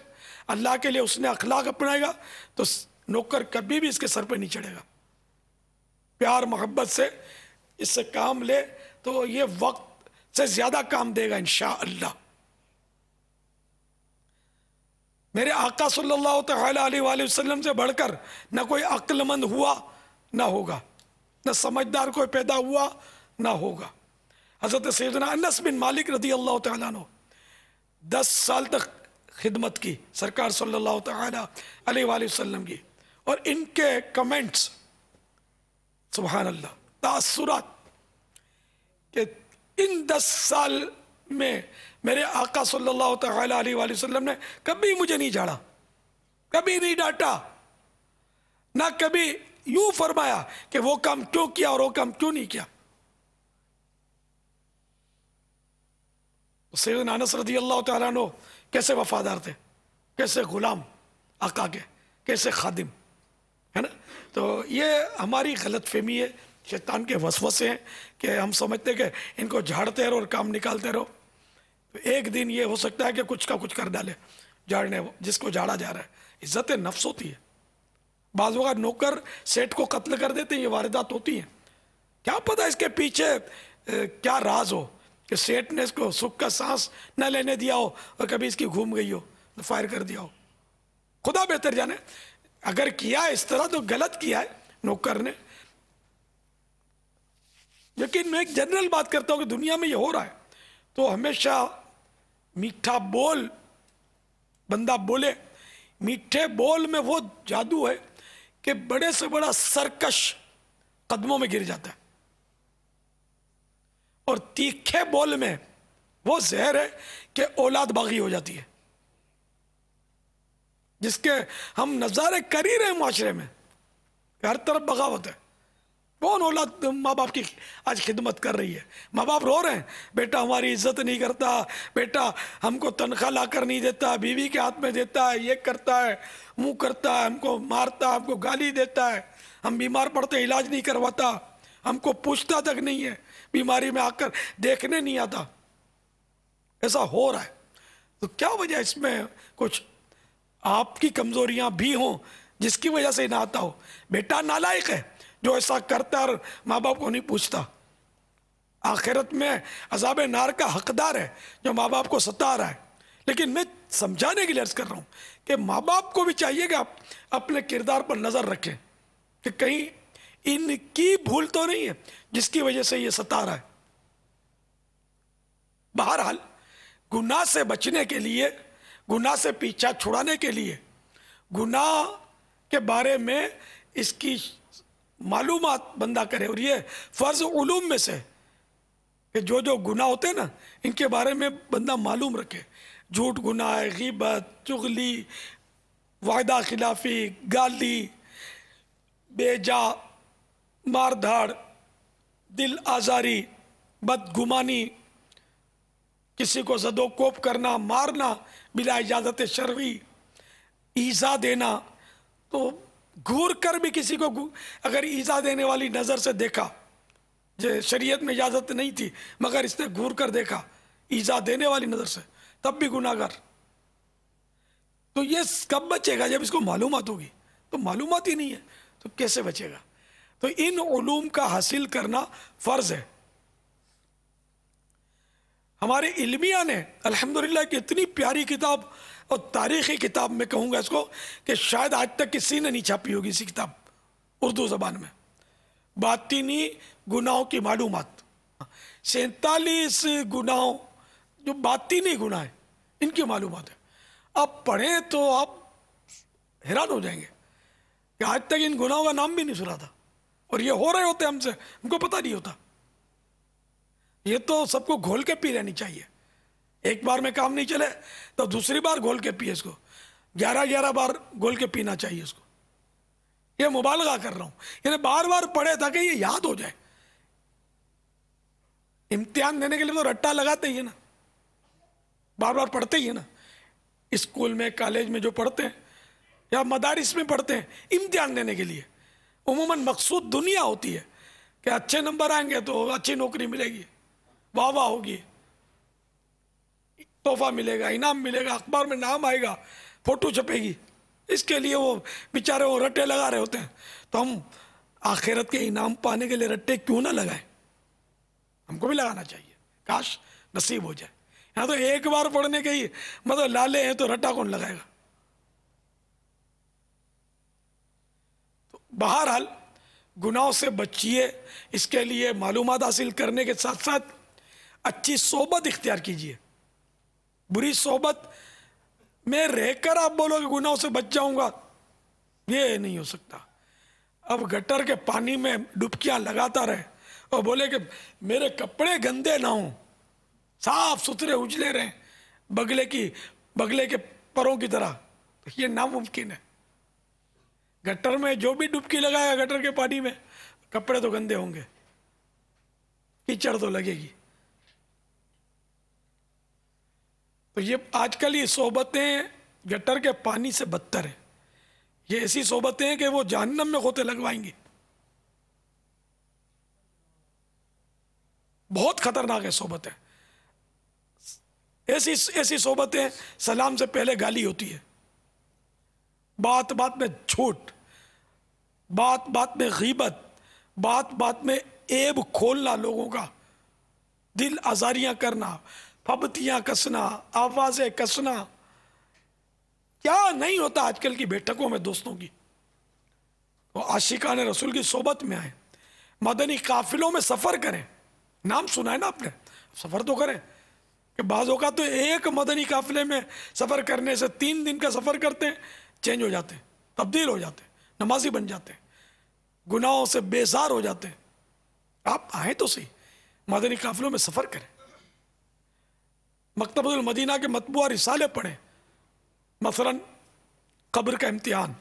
अल्लाह के लिए उसने अखलाक अपनाएगा, तो नौकर कभी भी इसके सर पे नहीं चढ़ेगा। प्यार मोहब्बत से इससे काम ले तो ये वक्त से ज्यादा काम देगा इंशाअल्लाह। मेरे आका सल्लल्लाहु तआला अलैहि वसल्लम से बढ़कर न कोई अक्लमंद हुआ ना होगा, न समझदार कोई पैदा हुआ ना होगा। हज़रत सैयदना अनस बिन मालिक रज़ी अल्लाह तआला अन्हु 10 साल तक खिदमत की सरकार सल्लल्लाहु तआला अलैहि वसल्लम की, और इनके कमेंट्स सुभान अल्लाह, तासुरात कि इन 10 साल में मेरे आका सल्लल्लाहु तआला अलैहि वसल्लम ने कभी मुझे नहीं झाड़ा, कभी नहीं डांटा, ना कभी यूं फरमाया कि वो काम क्यों किया और वो काम क्यों नहीं किया। सैयदना अनस रज़ी अल्लाह तआला अन्हु कैसे वफादार थे, कैसे गुलाम आका के, कैसे खादिम, है ना। तो ये हमारी गलत फहमी है, शैतान के वसवसे हैं कि हम समझते हैं कि इनको झाड़ते रहो और काम निकालते रहो। तो एक दिन ये हो सकता है कि कुछ का कुछ कर डाले झाड़ने जिसको झाड़ा जा रहा है। इज्जत नफ्स होती है। बाज़ वक़्त नौकर सेठ को कत्ल कर देते हैं, ये वारदात होती हैं। क्या पता इसके पीछे क्या राज हो कि सेठ ने इसको सुख का सांस न लेने दिया हो और कभी इसकी घूम गई हो तो फायर कर दिया हो। खुदा बेहतर जाने, अगर किया इस तरह तो गलत किया है नौकर ने। लेकिन मैं एक जनरल बात करता हूं कि दुनिया में ये हो रहा है तो हमेशा मीठा बोल बंदा बोले। मीठे बोल में वो जादू है कि बड़े से बड़ा सरकश कदमों में गिर जाता है, और तीखे बोल में वो जहर है कि औलाद बागी हो जाती है, जिसके हम नजारे कर ही रहे हैं माशरे में। हर तरफ बगावत है। कौन औलाद माँ बाप की आज खिदमत कर रही है? माँ बाप रो रहे हैं, बेटा हमारी इज्जत नहीं करता, बेटा हमको तनख्वाह ला कर नहीं देता, बीवी के हाथ में देता है, ये करता है, मुंह करता है, हमको मारता, हमको गाली देता है, हम बीमार पड़ते इलाज नहीं करवाता, हमको पूछता तक नहीं है, बीमारी में आकर देखने नहीं आता। ऐसा हो रहा है। तो क्या वजह इसमें कुछ आपकी कमजोरियां भी हों जिसकी वजह से ना आता हो? बेटा नालायक है जो ऐसा करता है और माँ बाप को नहीं पूछता। आखिरत में अज़ाब नार का हकदार है जो माँ बाप को सता रहा है। लेकिन मैं समझाने के लिए अर्ज कर रहा हूँ कि माँ बाप को भी चाहिए कि आप अपने किरदार पर नज़र रखें कि कहीं इनकी भूल तो नहीं है जिसकी वजह से ये सता रहा है। बहरहाल गुनाह से बचने के लिए, गुनाह से पीछा छुड़ाने के लिए, गुनाह के बारे में इसकी मालूमात बंदा करे। और ये फ़र्ज़ उलूम में से कि जो जो गुनाह होते हैं ना इनके बारे में बंदा मालूम रखे। झूठ गुनाह है, ग़ीबत, चुगली, वायदा खिलाफी, गाली, बेजा, मार धाड़, दिल आज़ारी, बदगुमानी, किसी को ज़दोकोप करना, मारना बिला इजाज़त शरई, ईज़ा देना। तो घूर कर भी किसी को अगर ईज़ा देने वाली नज़र से देखा, जो शरीयत में इजाज़त नहीं थी मगर इसने घूर कर देखा ईज़ा देने वाली नज़र से, तब भी गुनाहगार। तो ये कब बचेगा? जब इसको मालूमात होगी। तो मालूमात ही नहीं है तो कैसे बचेगा? तो इन उलूम का हासिल करना फ़र्ज़ है। हमारे इल्मिया ने अल्हम्दुलिल्लाह की इतनी प्यारी किताब और तारीख़ी किताब में कहूँगा इसको कि शायद आज तक किसी ने नहीं छापी होगी इसी किताब उर्दू ज़बान में। बातिनी गुनाहों की मालूमात, 47 गुनाहों जो बातिनी गुनाह है इनकी मालूमात है। आप पढ़ें तो आप हैरान हो जाएंगे कि आज तक इन गुनाहों का नाम भी नहीं सुना था और ये हो रहे होते हमसे, हमको पता नहीं होता। ये तो सबको घोल के पी लेनी चाहिए। एक बार में काम नहीं चले तो दूसरी बार घोल के पिए इसको, 11 बार घोल के पीना चाहिए इसको। ये मुबालगा कर रहा हूं, यानी बार बार पढ़े ताकि ये याद हो जाए। इम्तिहान देने के लिए तो रट्टा लगाते ही है ना, बार बार पढ़ते ही है ना। स्कूल में, कॉलेज में जो पढ़ते हैं या मदारिस में पढ़ते हैं इम्तिहान देने के लिए, उमूमन मकसूद दुनिया होती है कि अच्छे नंबर आएंगे तो अच्छी नौकरी मिलेगी, वाह वाह होगी, तोहफा मिलेगा, इनाम मिलेगा, अखबार में नाम आएगा, फोटो छपेगी। इसके लिए वो बेचारे वो रट्टे लगा रहे होते हैं। तो हम आखिरत के इनाम पाने के लिए रट्टे क्यों ना लगाएं? हमको भी लगाना चाहिए, काश नसीब हो जाए। यहाँ तो एक बार पढ़ने के ही मतलब लाले हैं तो रट्टा कौन लगाएगा। तो बहरहाल गुनाहों से बचिए, इसके लिए मालूमात हासिल करने के साथ साथ अच्छी सोबत इख्तियार कीजिए। बुरी सोबत में रहकर आप बोलोगे गुनाहों से बच जाऊंगा, ये नहीं हो सकता। अब गटर के पानी में डुबकियां लगाता रहे और बोले कि मेरे कपड़े गंदे ना हों, साफ सुथरे उजले रहे बगले के परों की तरह, तो ये नामुमकिन है। गटर में जो भी डुबकी लगाया गटर के पानी में, कपड़े तो गंदे होंगे, कीचड़ तो लगेगी। तो ये आजकल ये सोबतें गटर के पानी से बदतर है। ये ऐसी सोबतें हैं कि वो जहन्नम में खोते लगवाएंगी, बहुत खतरनाक है सोबतें। ऐसी सोबतें सलाम से पहले गाली होती है, बात बात में झूठ, बात बात में गीबत, बात बात में ऐब खोलना, लोगों का दिल आजारियां करना, फबतियां कसना, आवाजें कसना, क्या नहीं होता आजकल की बैठकों में दोस्तों की। तो आशिकाने रसूल की सोबत में आए, मदनी काफिलों में सफर करें। नाम सुना है ना आपने, सफर तो करें कि बाज़ों का तो एक मदनी काफिले में सफर करने से 3 दिन का सफर करते हैं, चेंज हो जाते हैं, तब्दील हो जाते हैं, नमाजी बन जाते हैं, गुनाहों से बेजार हो जाते हैं। आप आए तो सही, मदनी काफिलों में सफर करें, मकतबुल मदीना के मतबूआ रिसाले पढ़ें, मसलन कब्र का इम्तिहान,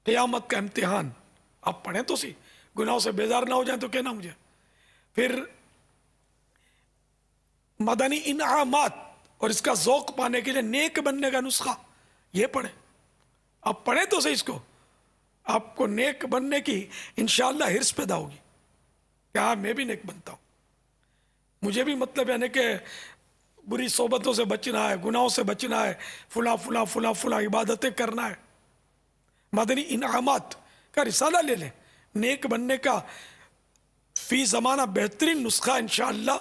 क़यामत का इम्तिहान, आप पढ़ें तो सही, गुनाहों से बेजार ना हो जाए तो कहना मुझे। फिर मदनी इनामात और इसका ज़ौक़ पाने के लिए नेक बनने का नुस्खा, ये पढ़ें। आप पढ़ें तो सही इसको, आपको नेक बनने की इंशाअल्लाह हिर्स पैदा होगी कि हाँ मैं भी नेक बनता हूँ, मुझे भी मतलब यानी कि बुरी सोबतों से बचना है, गुनाहों से बचना है, फुला फुला फुला फुला इबादतें करना है। मदनी इनामात का रिसाला ले लें, नेक बनने का फी ज़माना बेहतरीन नुस्खा इंशाअल्लाह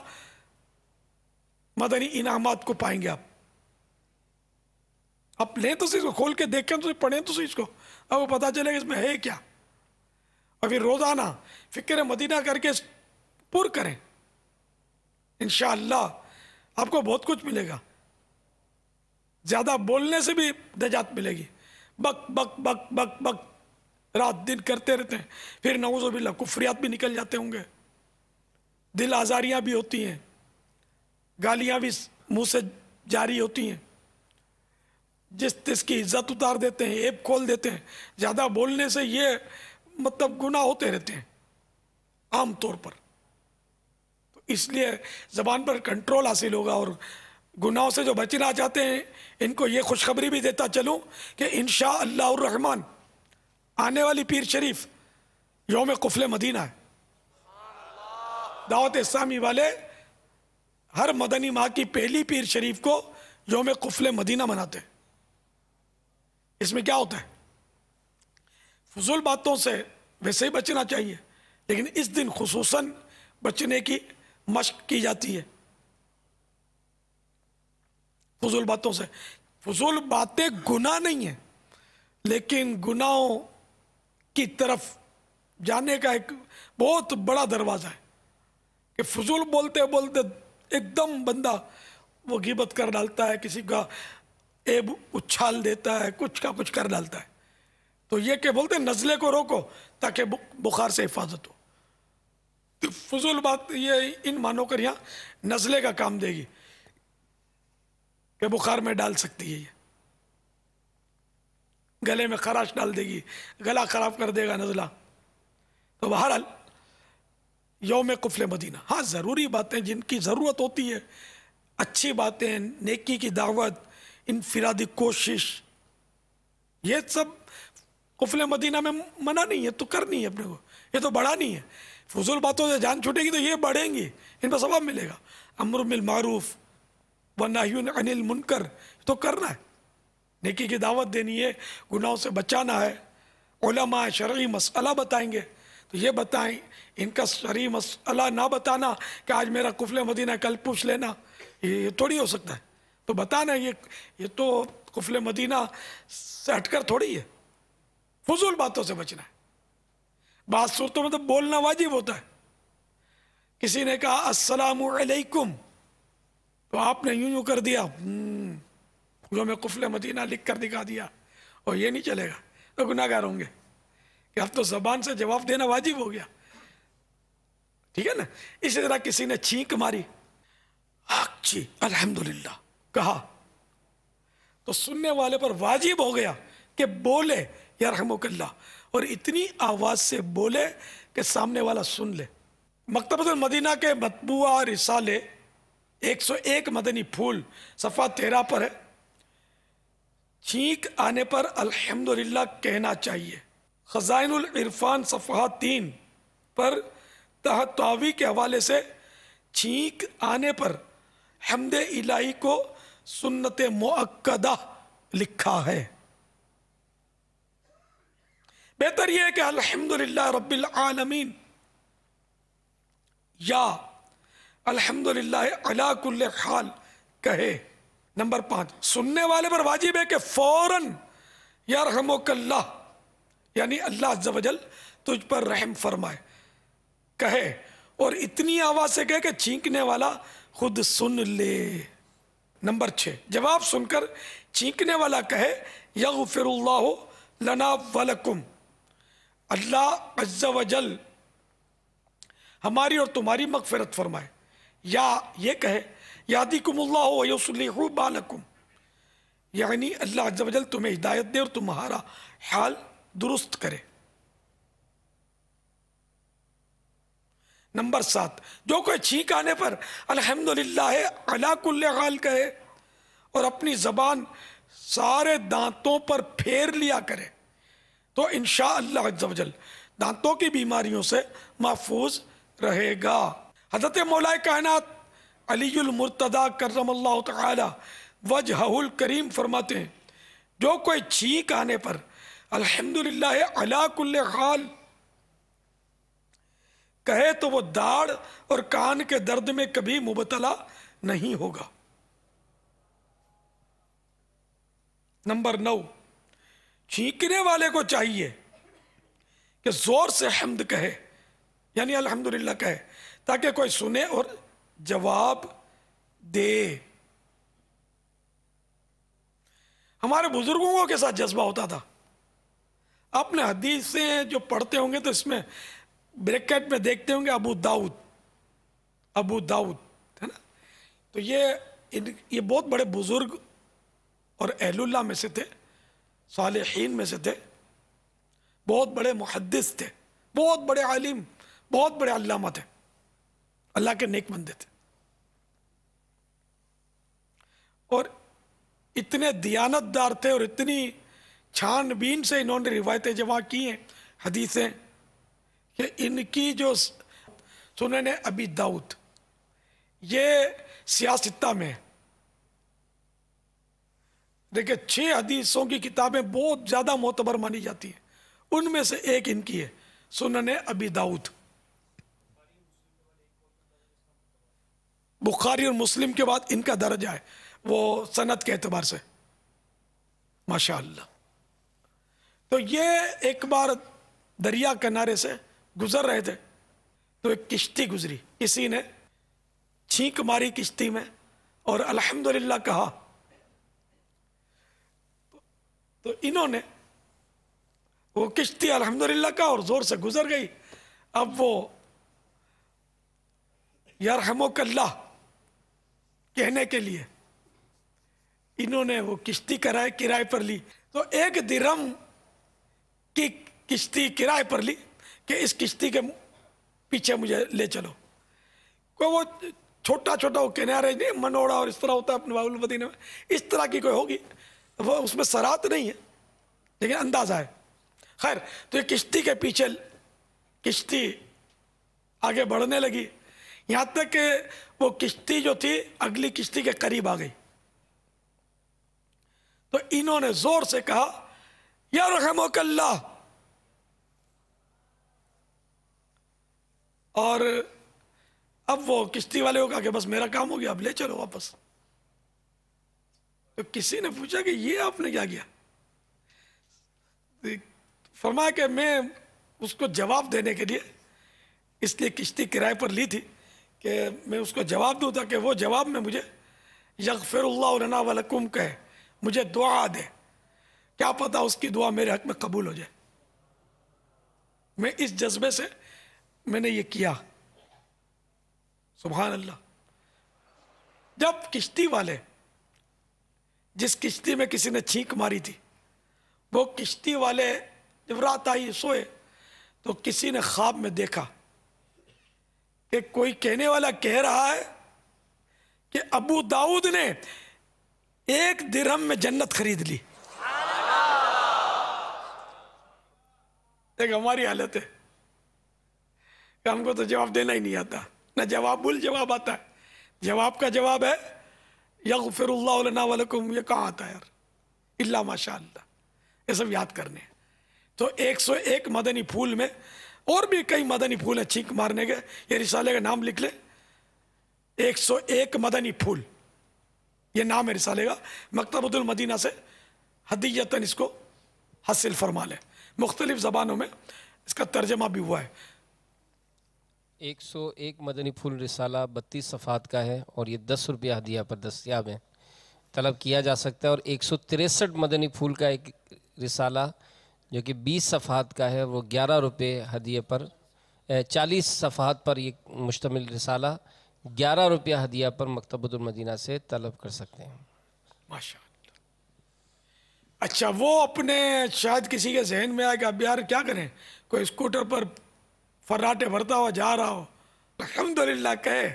मदनी इनामात को पाएंगे आप लें तो सही इसको, खोल के देखें तो पढ़ें तो सही इसको, अब वो पता चलेगा इसमें है क्या। और फिर रोज़ाना फ़िक्र मदीना करके पुर करें, इंशाअल्लाह आपको बहुत कुछ मिलेगा। ज़्यादा बोलने से भी नजात मिलेगी, बक बक बक बक बक रात दिन करते रहते हैं, फिर नऊज़ुबिल्लाह कुफ्रियात भी निकल जाते होंगे, दिल आज़ारियाँ भी होती हैं, गालियाँ भी मुंह से जारी होती हैं, जिसकी इज्जत उतार देते हैं, ऐब खोल देते हैं। ज़्यादा बोलने से ये मतलब गुनाह होते रहते हैं आम तौर पर। तो इसलिए ज़बान पर कंट्रोल हासिल होगा। और गुनाहों से जो बचना चाहते हैं, इनको ये खुशखबरी भी देता चलूँ कि इंशाअल्लाह रहमान आने वाली पीर शरीफ यौम कुफले मदीना है। दावत इस्लामी वाले हर मदनी माह की पहली पीर शरीफ को यौम कुफले मदीना मनाते हैं। इसमें क्या होता है, फजूल बातों से वैसे ही बचना चाहिए, लेकिन इस दिन खुसूसन बचने की मशक की जाती है फजूल बातों से। फजूल बातें गुनाह नहीं है, लेकिन गुनाहों की तरफ जाने का एक बहुत बड़ा दरवाज़ा है कि फजूल बोलते बोलते एकदम बंदा वो गिबत कर डालता है, किसी का ऐब उछाल देता है, कुछ का कुछ कर डालता है। तो ये क्या बोलते हैं, नज़ले को रोको ताकि बुखार से हिफाजत हो। तो फजूल बात ये इन मानों कर यहाँ नज़ले का काम देगी कि बुखार में डाल सकती है, ये गले में खराश डाल देगी, गला खराब कर देगा नज़ला। तो बहरहाल यौम कुफले मदीना, हाँ ज़रूरी बातें जिनकी ज़रूरत होती है, अच्छी बातें, नेकी की दावत, इनफिरादी कोशिश, ये सब कुफले मदीना में मना नहीं है तो करनी है अपने को, ये तो बढ़ानी है। फजूल बातों से जान छूटेगी तो ये बढ़ेंगी, इन पर सवाब मिलेगा। अम्र बिल मारूफ व नह्युन अनिल मुनकर तो करना है, नेकी की दावत देनी है, गुनाहों से बचाना है, उलमा शरई मसला बताएंगे तो ये बताएं, इनका शरई मसला ना बताना कि आज मेरा कुफले मदीना कल पूछ लेना, ये थोड़ी हो सकता है। तो बताना ये तो कुफले मदीना से हटकर थोड़ी है, फजूल बातों से बचना है। बात सूरतों में तो बोलना वाजिब होता है। किसी ने कहा अस्सलामु अलैकुम, तो आपने यूं यूं कर दिया, जो मैं कुफले मदीना लिख कर दिखा दिया, और ये नहीं चलेगा, तो गुनाहगार होंगे कि अब तो जबान से जवाब देना वाजिब हो गया, ठीक है ना। इसी तरह किसी ने छींक मारी, अच्छी अल्हम्दुलिल्लाह कहा, तो सुनने वाले पर वाजिब हो गया कि बोले यरहमुकल्लाह, और इतनी आवाज से बोले कि सामने वाला सुन ले। मकतबतुल मदीना के मतबूआ रिसाले 101 मदनी फूल सफ़ा 13 पर है, छींक आने पर अल्हम्दुलिल्लाह कहना चाहिए। खजाइनुल इरफान सफ़हा 3 पर तहतावी के हवाले से छींक आने पर हम्दे इलाही को सुन्नत मुअक्कदा लिखा है। बेहतर यह है कि अल्हम्दुलिल्लाह रब्बिल आलमीन या अल्हम्दुलिल्लाह अला कुल्li हाल कहे। नंबर 5, सुनने वाले पर वाजिब है कि फौरन यरहमुकल्लाह यानी अल्लाह अज़्ज़ा वजल तुझ पर रहम फरमाए कहे, और इतनी आवाज से कहे कि छींकने वाला खुद सुन ले। नंबर 6, जवाब सुनकर छींकने वाला कहे यगफिरुल्लाहु लना वलकुम, अल्लाह अज़्ज़ा वजल हमारी और तुम्हारी मगफिरत फरमाए, या ये कहे यादिकुमुल्लाहु व युस्लिहु बालकुम, यानी अल्लाह अज़्ज़ा वजल तुम्हें हिदायत दे और तुम्हारा हाल दुरुस्त करे। नंबर 7, जो कोई छींक आने पर अल्हम्दुलिल्लाह अला कुल्li हाल कहे और अपनी जबान सारे दांतों पर फेर लिया करे, तो इंशाअल्लाह अज़्ज़ा वजल दांतों की बीमारियों से महफूज रहेगा। हज़रत मौलाए कायनात अलीयुल मुर्तदा कर्रमल्लाहु तआला वजहुल करीम फरमाते हैं, जो कोई छींक आने पर अल्हम्दुलिल्लाह अला कुल्li हाल कहे तो वो दाढ़ और कान के दर्द में कभी मुबतला नहीं होगा। नंबर 9, छींकने वाले को चाहिए कि जोर से हम्द कहे यानी अल्हम्दुलिल्लाह कहे, ताकि कोई सुने और जवाब दे। हमारे बुजुर्गों को कैसा जज्बा होता था, आपने हदीसें जो पढ़ते होंगे तो इसमें ब्रैकेट में देखते होंगे अबू दाऊद है ना, तो ये बहुत बड़े बुजुर्ग और अहलुल्लाह में से थे, सालिहीन में से थे, बहुत बड़े मुहद्दिस थे, बहुत बड़े आलिम, बहुत बड़े अल्लामा थे, अल्लाह के नेक बंदे थे, और इतने दियानतदार थे और इतनी छानबीन से इन्होंने रिवायतें जमा की हैं, हदीसें, कि इनकी जो सुनने अबी दाऊद ये सियासत्ता में है। देखिए 6 हदीसों की किताबें बहुत ज़्यादा मोतबर मानी जाती हैं, उनमें से एक इनकी है सुनने अबी दाऊद। बुखारी और मुस्लिम के बाद इनका दर्जा है वो सनद के एतबार से, माशाअल्लाह। तो ये एक बार दरिया किनारे से गुजर रहे थे, तो एक किश्ती गुजरी, किसी ने छींक मारी किश्ती में और अल्हम्दुलिल्लाह कहा, तो इन्होंने वो किश्ती अल्हम्दुलिल्लाह कहा और जोर से गुजर गई। अब वो यरहमुकल्लाह कहने के लिए इन्होंने वो किश्ती किराए पर ली, तो 1 दिरहम की किश्ती किराए पर ली कि इस किश्ती के पीछे मुझे ले चलो। कोई वो छोटा छोटा वो किनारे नहीं मनोड़ा और इस तरह होता है अपने बाबुल मदीने में, इस तरह की कोई होगी, वो उसमें सरात नहीं है लेकिन अंदाजा है। खैर, तो ये किश्ती के पीछे किश्ती आगे बढ़ने लगी, यहाँ तक कि वो किश्ती जो थी अगली किश्ती के करीब आ गई। तो इन्होंने जोर से कहा यरहमुकल्लाह, और अब वो किश्ती वाले को कहा कि बस मेरा काम हो गया, अब ले चलो वापस। तो किसी ने पूछा कि ये आपने क्या किया? फरमाया कि मैं उसको जवाब देने के लिए इसलिए किश्ती किराए पर ली थी कि मैं उसको जवाब दूँ, ताकि वो जवाब में मुझे यग़फ़िरुल्लाहु लना व लकुम कहे, मुझे दुआ दे, क्या पता उसकी दुआ मेरे हक में कबूल हो जाए। मैं इस जज्बे से मैंने ये किया। सुभान अल्लाह। जब किश्ती वाले, जिस किश्ती में किसी ने छींक मारी थी, वो किश्ती वाले जब रात आई सोए तो किसी ने ख्वाब में देखा कि कोई कहने वाला कह रहा है कि अबू दाऊद ने 1 दिरहम में जन्नत खरीद ली। एक हमारी हालत है कि हमको तो जवाब देना ही नहीं आता, ना जवाब बुल जवाब आता है। जवाब का जवाब है यग़फ़िरुल्लाहु लना व लकुम, ये कहाँ आता है यार? इल्ला माशाअल्लाह, ये सब याद करने हैं। तो 101 मदनी फूल में और भी कई मदनी फूल हैं छींक मारने के, ये रिसाले का नाम लिख ले, 101 मदनी फूल, ये नाम है रिसाले का। मकतबतुल मदीना से हदीयतन इसको हासिल फरमा ले, मुख्तलिफ ज़बानों में इसका तर्जमा भी हुआ है। 101 मदनी फूल रिसाला 32 सफ़ात का है और ये 10 रुपया हदिया पर दस्तयाब है, तलब किया जा सकता है। और 163 मदनी फूल का एक रिसाला जो कि 20 सफ़ात का है, वो 11 रुपये हदिये पर, 40 सफ़ात पर ये मुश्तमिल रिसाला 11 रुपया हदिया पर मकतबतुल मदीना से तलब कर सकते हैं। माशाअल्लाह। अच्छा, वो अपने शायद किसी के जहन में आया कि अब यार क्या करें, कोई स्कूटर पर फर्राटे भरता हुआ जा रहा हो, अल्हम्दुलिल्लाह कहे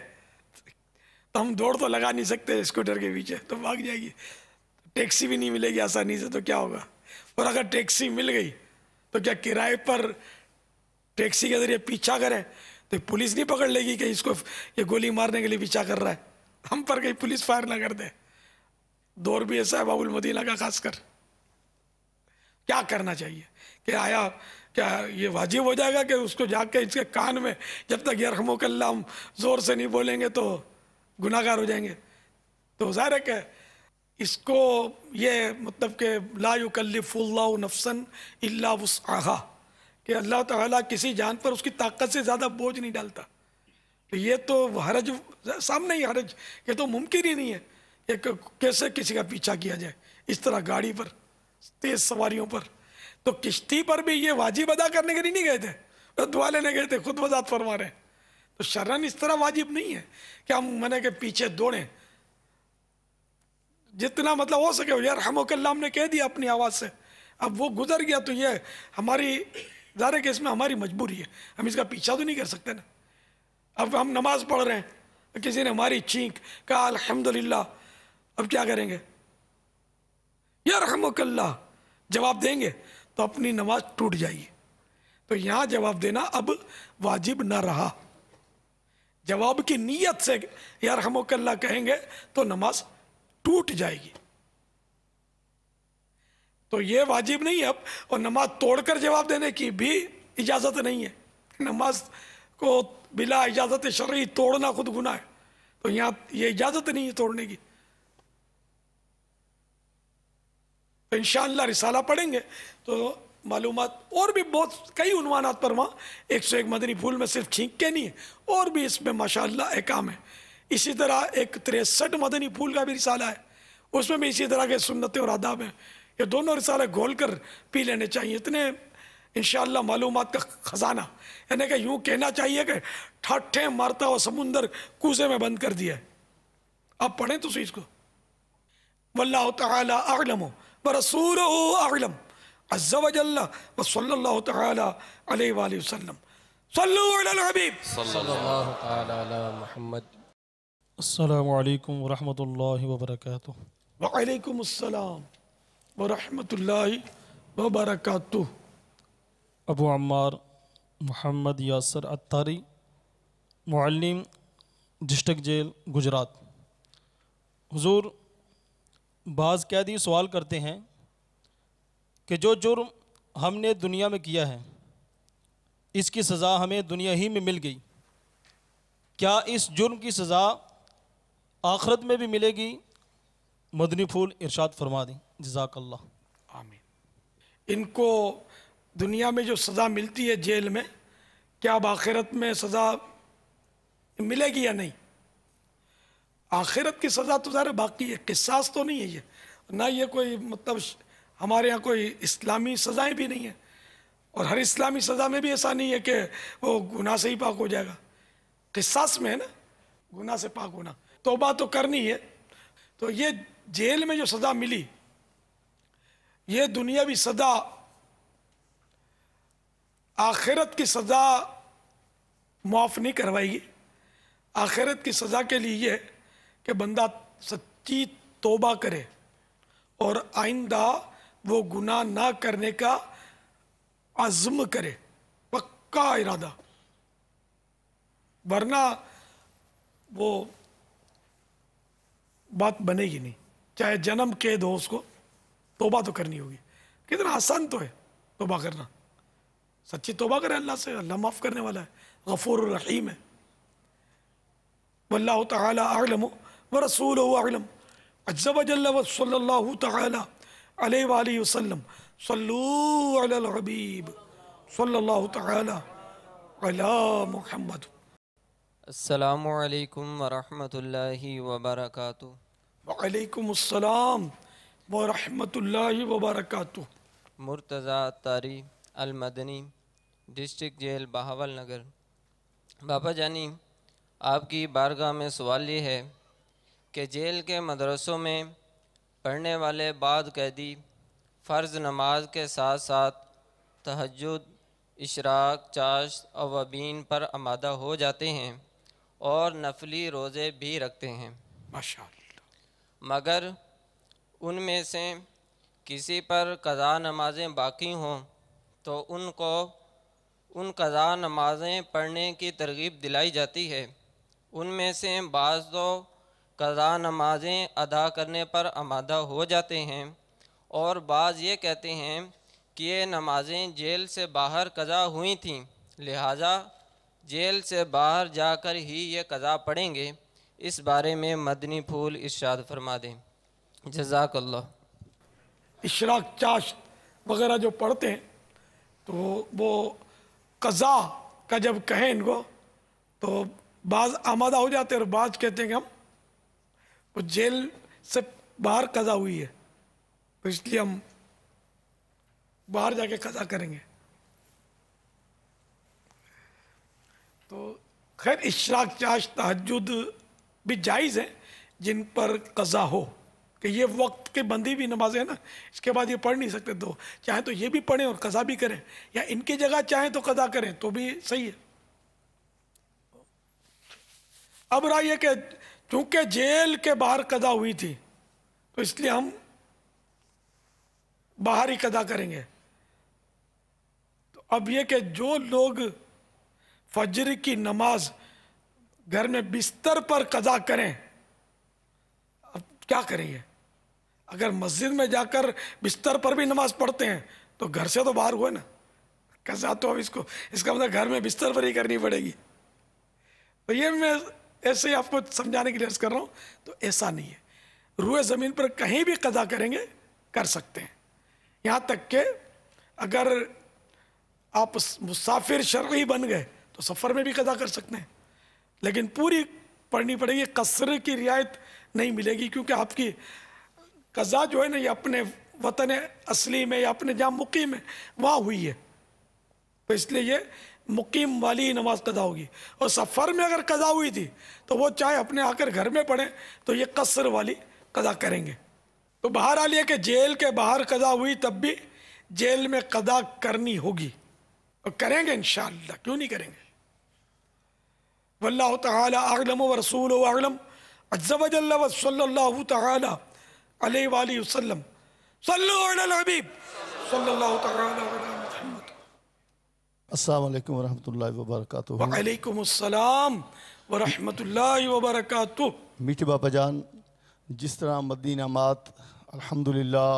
तो हम दौड़ तो लगा नहीं सकते स्कूटर के पीछे, तो भाग जाएगी। टैक्सी भी नहीं मिलेगी आसानी से, तो क्या होगा? और अगर टैक्सी मिल गई तो क्या किराए पर टैक्सी के जरिए पीछा करें तो पुलिस नहीं पकड़ लेगी कि इसको ये गोली मारने के लिए पीछा कर रहा है? हम पर कहीं पुलिस फायर ना कर दे। दौर भी ऐसा है बाबुल मदीना का खासकर। क्या करना चाहिए कि आया क्या ये वाजिब हो जाएगा कि उसको जाके इसके कान में जब तक यरहमुकल्लाह हम जोर से नहीं बोलेंगे तो गुनाहगार हो जाएंगे? तो ज़ाहिर है कि इसको ये मतलब कि ला युकल्लिफुल्लाहु नफ्सन इल्ला वुस्अहा, कि अल्लाह ताला किसी जान पर उसकी ताकत से ज़्यादा बोझ नहीं डालता। तो ये तो हरज सामने ही हरज, ये तो मुमकिन ही नहीं है कि कैसे किसी का पीछा किया जाए इस तरह गाड़ी पर, तेज़ सवारियों पर। तो किश्ती पर भी ये वाजिब अदा करने के लिए नहीं गए थे, तो दुआ लेने गए थे, खुद वजात फरमा रहे हैं। तो शरन इस तरह वाजिब नहीं है कि हम मने के पीछे दौड़ें। जितना मतलब हो सके यार रहमुकल्लाह हमने कह दिया अपनी आवाज़ से, अब वो गुजर गया तो ये हमारी ज़ाहिर है कि इसमें हमारी मजबूरी है, हम इसका पीछा तो नहीं कर सकते ना। अब हम नमाज पढ़ रहे हैं, किसी ने हमारी छींक कहा अल्हम्दुलिल्लाह, अब क्या करेंगे? या रहमुकल्लाह जवाब देंगे तो अपनी नमाज टूट जाएगी। तो यहाँ जवाब देना अब वाजिब ना रहा। जवाब की नीयत से या रहमुकल्लाह कहेंगे तो नमाज टूट जाएगी, तो ये वाजिब नहीं है अब। और नमाज तोड़कर जवाब देने की भी इजाज़त नहीं है। नमाज को बिला इजाज़त शरई तोड़ना खुद गुनाह है, तो यहाँ ये इजाज़त नहीं है तोड़ने की। तो इंशाअल्लाह रिसाला पढ़ेंगे तो मालूमात और भी बहुत कई उन्वानात पर वहाँ 101 मदनी फूल में सिर्फ छींक के नहीं है, और भी इसमें माशाअल्लाह अहकाम है। इसी तरह एक 63 मदनी फूल का भी रिसाला है, उसमें भी इसी तरह के सुन्नतें और आदाब हैं। ये दोनों रिसाले घोल कर पी लेने चाहिए। इतने इंशाअल्लाह मालूमात का ख़जाना, यानी कि यूँ कहना चाहिए कि ठाठे मारता हुआ समुंदर कूजे में बंद कर दिया है। आप पढ़ें तो सही इसको। वल्लाहु तआला अअलम व रसूलुहु अअलम अज़्ज़ा व जल्ला व सल्लल्लाहु तआला अलैहि व सल्लम। सल्लु अलल हबीब सल्लल्लाहु तआला अला मुहम्मद। अस्सलामु अलैकुम व रहमतुल्लाहि व बरकातुहू। व अलैकुम अस्सलाम व रहमतुल्लाहि व बरकातुहू। अबू अम्मार मोहम्मद यासर अत्तारी, मुअल्लिम, डिस्ट्रिक्ट जेल, गुजरात। हुजूर, बाज़ कैदी सवाल करते हैं कि जो जुर्म हमने दुनिया में किया है इसकी सज़ा हमें दुनिया ही में मिल गई, क्या इस जुर्म की सज़ा आखिरत में भी मिलेगी? मदनी फूल इरशाद फरमा दी, जज़ाकल्लाह। आमीन। इनको दुनिया में जो सज़ा मिलती है जेल में, क्या अब आखिरत में सज़ा मिलेगी या नहीं? आखिरत की सज़ा तो ज़ाहिर बाकी है, किसास तो नहीं है ये, ना ये कोई मतलब हमारे यहाँ कोई इस्लामी सज़ाएं भी नहीं है, और हर इस्लामी सज़ा में भी ऐसा नहीं है कि वो गुनाह से ही पाक हो जाएगा। किसास में है ना गुनाह से पाक होना, तौबा तो करनी है। तो ये जेल में जो सज़ा मिली, ये दुनियावी सज़ा आखिरत की सज़ा माफ़ नहीं करवाएगी। आखिरत की सज़ा के लिए ये कि बंदा सच्ची तौबा करे और आइंदा वो गुनाह ना करने का अज़्म करे, पक्का इरादा, वरना वो बात बनेगी नहीं। चाहे जन्म कैद हो, उसको तौबा तो करनी होगी। कितना आसान तो है तौबा करना। सच्ची तौबा करे अल्लाह से, अल्लाह माफ़ करने वाला है, गफूर रहीम है। वल्लाहु तआला अअलम व रसूलुहु अअलम। अज़्ज़ व जल्ल व सल्लल्लाहु तआला अलैहि व आलिहि वसल्लम। सल्लू अलल हबीब सल्लल्लाहु तआला अला मुहम्मद। अस्सलामु अलैकुम व रहमतुल्लाहि व बरकातुहू। व अलैकुम अस्सलाम व रहमतुल्लाहि व बरकातुहू। मुर्तज़ा अत्तारी अल मदनी, डिस्ट्रिक्ट जेल बहावल नगर। बाबा जानी, आपकी बारगाह में सवाल ये है कि जेल के मदरसों में पढ़ने वाले बाद कैदी फ़र्ज़ नमाज के साथ साथ तहज्जुद, इशराक, चाश, अवाबीन पर आमादा हो जाते हैं और नफली रोज़े भी रखते हैं माशाअल्लाह, मगर उनमें से किसी पर क़ज़ा नमाज़ें बाकी हों तो उनको उन क़ज़ा नमाज़ें पढ़ने की तरग़ीब दिलाई जाती है। उनमें से बाज़ तो क़ज़ा नमाज़ें अदा करने पर आमादा हो जाते हैं और बाज़ ये कहते हैं कि ये नमाज़ें जेल से बाहर क़ज़ा हुई थीं, लिहाजा जेल से बाहर जाकर ही ये क़ज़ा पढ़ेंगे। इस बारे में मदनी फूल इरशाद फरमा दें, जज़ाकल्लाह। इशराक, चाश वगैरह जो पढ़ते हैं तो वो क़ज़ा का जब कहें इनको तो बाज़ आमादा हो जाते हैं और बाज़ कहते हैं कि हम वो जेल से बाहर क़ज़ा हुई है तो इसलिए हम बाहर जाके क़ज़ा करेंगे। तो खैर इशराक, चाश, तहज्जुद भी जायज़ है जिन पर क़ज़ा हो, कि ये वक्त के बंदी भी नमाज़ें हैं ना, इसके बाद ये पढ़ नहीं सकते, तो चाहे तो ये भी पढ़ें और क़ज़ा भी करें, या इनकी जगह चाहें तो क़ज़ा करें तो भी सही है। अब रहा यह कि चूंकि जेल के बाहर क़ज़ा हुई थी तो इसलिए हम बाहर ही क़ज़ा करेंगे। तो अब यह कि जो लोग फजर की नमाज घर में बिस्तर पर क़ज़ा करें, अब क्या करेंगे? अगर मस्जिद में जाकर बिस्तर पर भी नमाज पढ़ते हैं तो घर से तो बाहर हुए ना क़ज़ा, तो अब इसका मतलब घर में बिस्तर पर ही करनी पड़ेगी। तो ये मैं ऐसे ही आपको समझाने के लिए अर्ज़ कर रहा हूँ। तो ऐसा नहीं है, रूए ज़मीन पर कहीं भी क़ज़ा करेंगे, कर सकते हैं। यहाँ तक कि अगर आप मुसाफिर शरई बन गए तो सफ़र में भी क़ज़ा कर सकते हैं, लेकिन पूरी पढ़नी पड़ेगी, कसर की रियायत नहीं मिलेगी, क्योंकि आपकी क़ज़ा जो है ना ये अपने वतन असली में या अपने जहाँ मुकीम है वहाँ हुई है, तो इसलिए ये मुकीम वाली नमाज क़ज़ा होगी। और सफ़र में अगर क़ज़ा हुई थी तो वो चाहे अपने आकर घर में पढ़ें तो ये कसर वाली क़ज़ा करेंगे। तो बहरहाल ये कि जेल के बाहर क़ज़ा हुई तब भी जेल में क़ज़ा करनी होगी और करेंगे इंशाअल्लाह, क्यों नहीं करेंगे। वल्लाहु तआला अअलम व रसूलुहु अअलम। अज़्ज़ व जल्ल व सल्लल्लाहु तआला अलैहि व आलिहि वसल्लम। सल्लू अलल हबीब सल्लल्लाहु तआला अला मुहम्मद। अस्सलामु अलैकुम व रहमतुल्लाहि व बरकातुहू। व अलैकुम अस्सलाम व रहमतुल्लाहि व बरकातुहू। मीठे बाबा जान, जिस तरह मदनी इनामात अल्हम्दुलिल्लाह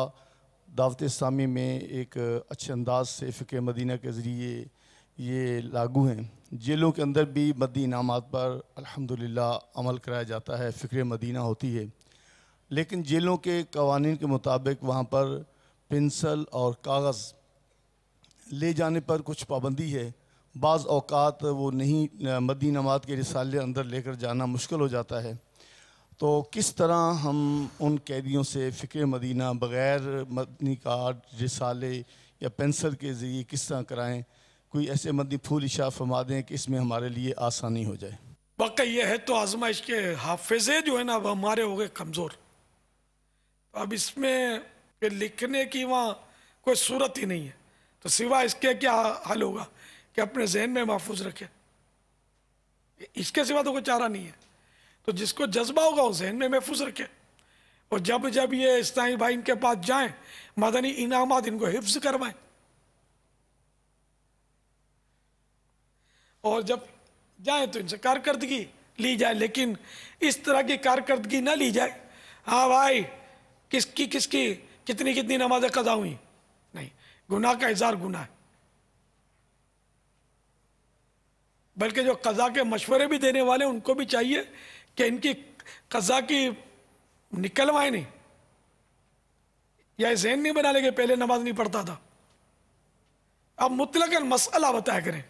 दावत इस्लामी में एक अच्छे अंदाज से फ़िक़्ह मदीना के ज़रिए ये लागू हैं। जेलों के अंदर भी मदी इनामात पर अल्हम्दुलिल्लाह अमल कराया जाता है, फ़िक्र मदीना होती है, लेकिन जेलों के कवानीन के मुताबिक वहाँ पर पेंसिल और कागज़ ले जाने पर कुछ पाबंदी है। बाज़ औक़ात वो नहीं, मदी इनामात के रिसाले अंदर लेकर जाना मुश्किल हो जाता है। तो किस तरह हम उन कैदियों से फ़िक्र मदीना बग़ैर मदनी कार्ड, रिसाले या पेंसिल के ज़रिए किस तरह कराएँ? कोई ऐसे मदनी फूल इशा फरमा दें कि इसमें हमारे लिए आसानी हो जाए। वाकई ये है तो आजमाइश के हाफिज़े जो है ना वो हमारे हो गए कमज़ोर। तो अब इसमें कि लिखने की वहाँ कोई सूरत ही नहीं है, तो सिवाय इसके क्या हल होगा कि अपने जहन में महफूज रखे, इसके सिवा तो कोई चारा नहीं है। तो जिसको जज्बा होगा वो जहन में महफूज रखे, और जब जब ये इस्लामी भाई इनके पास जाएं, मदनी इनामात इनको हिफ्ज करवाएं, और जब जाए तो इनसे कारकर्दगी ली जाए, लेकिन इस तरह की कारकर्दगी ना ली जाए, हाँ भाई किसकी किसकी कितनी कितनी नमाजें कज़ा हुई, नहीं, गुनाह का इज़हार गुनाह है। बल्कि जो कज़ा के मशवरे भी देने वाले उनको भी चाहिए कि इनकी कज़ा की निकलवाए नहीं, या जहन नहीं बना लेके पहले नमाज नहीं पढ़ता था, अब मुतलकन मसला बताया करें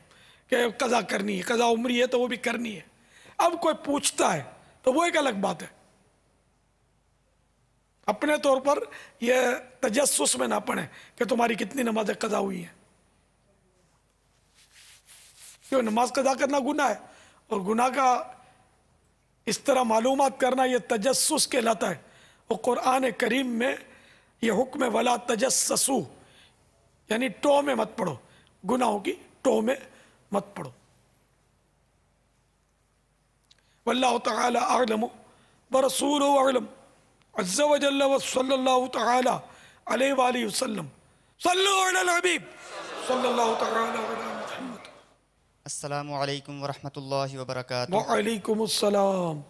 कि कज़ा करनी है, कज़ा उम्री है तो वो भी करनी है। अब कोई पूछता है तो वो एक अलग बात है, अपने तौर पर यह तजस्सुस में ना पड़े कि तुम्हारी कितनी नमाजें कज़ा हुई हैं, क्यों नमाज कज़ा करना गुनाह है, और गुनाह का इस तरह मालूमात करना यह तजस्सुस कहलाता है। और कुरान करीम में यह हुक्म है वला तजस्ससू, यानी टो में मत पढ़ो, गुनाहों की टो में मत पढ़ो। वल्लाहु तआला अअलम व रसूलुहु अअलम अज़्ज़ा व जल्ल व सल्लल्लाहु तआला अलैहि व आलिहि वसल्लम सल्लु अलल हबीब सल्लल्लाहु तआला अला मुहम्मद। अस्सलामु अलैकुम व रहमतुल्लाहि व बरकातुहू। व अलैकुम अस्सलाम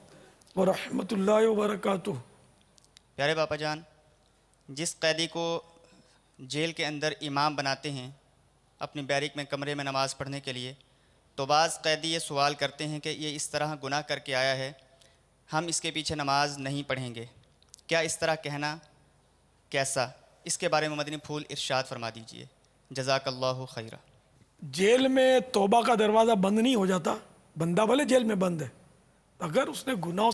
व रहमतुल्लाहि व बरकातुहू। प्यारे बापा जान, जिस कैदी को जेल के अंदर इमाम बनाते हैं अपनी बैरिक में कमरे में नमाज़ पढ़ने के लिए, तो बाज़ कैदी ये सवाल करते हैं कि ये इस तरह गुनाह करके आया है, हम इसके पीछे नमाज नहीं पढ़ेंगे, क्या इस तरह कहना कैसा? इसके बारे में मदनी फूल इरशाद फरमा दीजिए, जज़ाकल्लाहु खैरा। जेल में तौबा का दरवाज़ा बंद नहीं हो जाता, बंदा भले जेल में बंद है, अगर उसने गुनाह